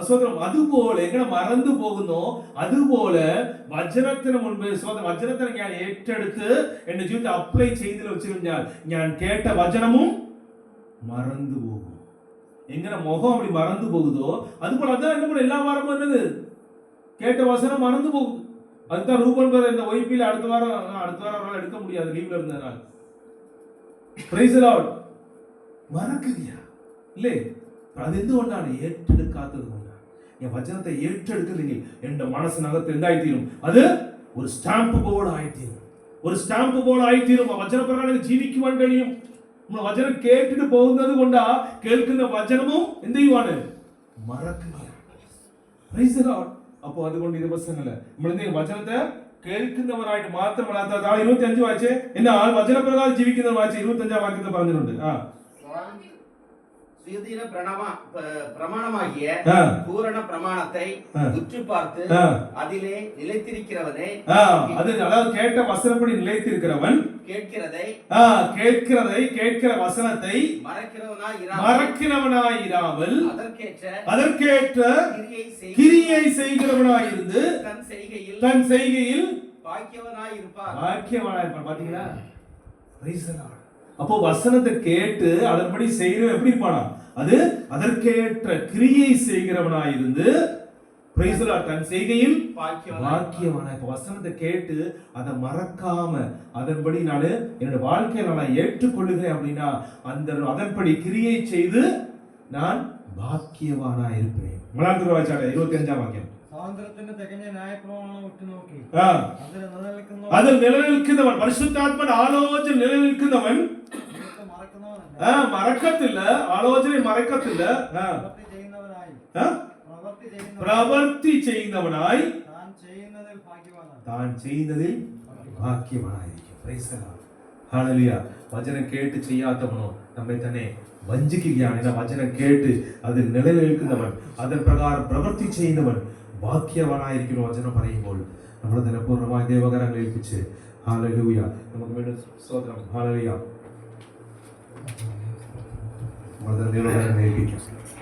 സ്വതന്ത്രം അതുപോലെ എങ്ങനെ മറന്നു പോകുന്നോ അതുപോലെ വചനത്തിന് മുൻപ് വചനത്തിനെ ഞാൻ ഏറ്റെടുത്ത് എന്റെ ജീവിതത്തിൽ അപ്ലൈ ചെയ്ത് വെച്ചു കഴിഞ്ഞാൽ ഞാൻ കേട്ട വചനവും മറന്നു പോകും. എങ്ങനെ മുഖം அப்படி மறந்து போகுதோ அதுபோல அதான் என்ன கூட எல்லா வாரமும் என்னது கேட்ட வசனம் மறந்து போகுது. அதுதான் ரூபன் பேர் இந்த ஒய்பில அடுத்த வாரம் அவரால் எடுக்க முடியாது லீவ்ல இருந்ததனால. Price the Lord. மறக்குதியா இல்லே? அது എന്തുകൊണ്ടാണ് ഏറ്റെടുക്കാത്തത് കൊണ്ടാണ്. ഞാൻ വചനത്തെ ഏറ്റെടുക്കുന്നെങ്കിൽ എന്റെ മനസ്സിനകത്ത് എന്തായിത്തീരും? അത് ഒരു സ്റ്റാമ്പ് ബോർഡ് ആയിത്തീരും. ഒരു സ്റ്റാമ്പ് ബോർഡ് ആയിത്തീരും. വചനപ്രകാരം ജീവിക്കുവാൻ കഴിയും. നമ്മൾ വചനം കേട്ടിട്ട് പോകുന്നത് കൊണ്ടാ കേൾക്കുന്ന വചനവും എന്ത് ചെയ്യുവാണ്? മറക്കുകയാണ്. Praise the lord. അപ്പോ അതുകൊണ്ട് ഈ ദിവസങ്ങളില് നമ്മൾ എന്ത് വചനത്തെ കേൾക്കുന്നവരായിട്ട് മാത്രമല്ലാത്ത 25 വായിച്ചേ. എന്നാൽ വചനപ്രകാരം ജീവിക്കുന്നവർ വായിച്ച 25 വാക്യത്തിൽ പറഞ്ഞിട്ടുണ്ട്. சுயதீன பிரமாணமாகிய பூரண பிரமாணத்தை உற்று பார்த்து அதிலே நிலைத்திருக்கிறவனே. அதாவது கேட்ட வசனப்படி நிலைத்திருக்கிறவன் கேட்கிற வசனத்தை மறக்கிறவனாயிராமல் அதற்கேற்ற கிரியை செய்கிறவனாயிருந்து தன் செய்கையில் பாக்கியவனாயிருப்பார். பாத்தீங்களா? அப்போ வசனத்தை கேட்டு அதன்படி செய்கிறவன் எப்படி இருப்பானா? அது அதற்கேற்ற கிரியை செய்கிறவனாயிருந்து தன் செய்கையில் பாக்கியவனாய். இப்ப வசனத்தை கேட்டு அதை மறக்காம அதன்படி நான் என்னோட வாழ்க்கையை நான் ஏற்றுக்கொள்ளுகிறேன் அப்படின்னா அதன்படி கிரியை செய்து நான் பாக்கியவானா இருப்பேன். மலாத்திர வாய்ச்சாட 25 வாக்கியம். സ്വാതന്ത്ര്യത്തിന്റെ തികഞ്ഞ ന്യായപ്രമാണം ഉറ്റുനോക്കി അതിൽ നിലനിൽക്കുന്നവൻ പരിശുദ്ധാത്മന്റെ ആലോചന നിലനിൽക്കുന്നവൻ മറക്കത്തില്ല. ആലോചന മറക്കത്തില്ല. പ്രവൃത്തി ചെയ്യുന്നവനായി താൻ ചെയ്യുന്നതിൽ ഭാഗ്യവാനായിരിക്കും. ഹല്ലേലൂയ. വചനം കേട്ട് ചെയ്യാത്തവനോ നമ്മെ തന്നെ വഞ്ചിക്കുകയാണ്. എന്ന വചനം കേട്ട് അതിൽ നിലനിൽക്കുന്നവൻ അതൻ പ്രകാരം പ്രവൃത്തി ചെയ്യുന്നവൻ ഭാഗ്യവാനായിരിക്കുന്നു. വചനം പറയുമ്പോൾ നമ്മൾ തന്നെ പൂർണ്ണമായി ദൈവകരങ്ങൾ ഏൽപ്പിച്ച് ഹല്ലേലൂയ നമുക്ക് വേണ്ടി സ്തോത്രം. ഹല്ലേലൂയ. നമ്മൾ തന്നെ ദൈവകരങ്ങൾ ഏൽപ്പിക്കാം.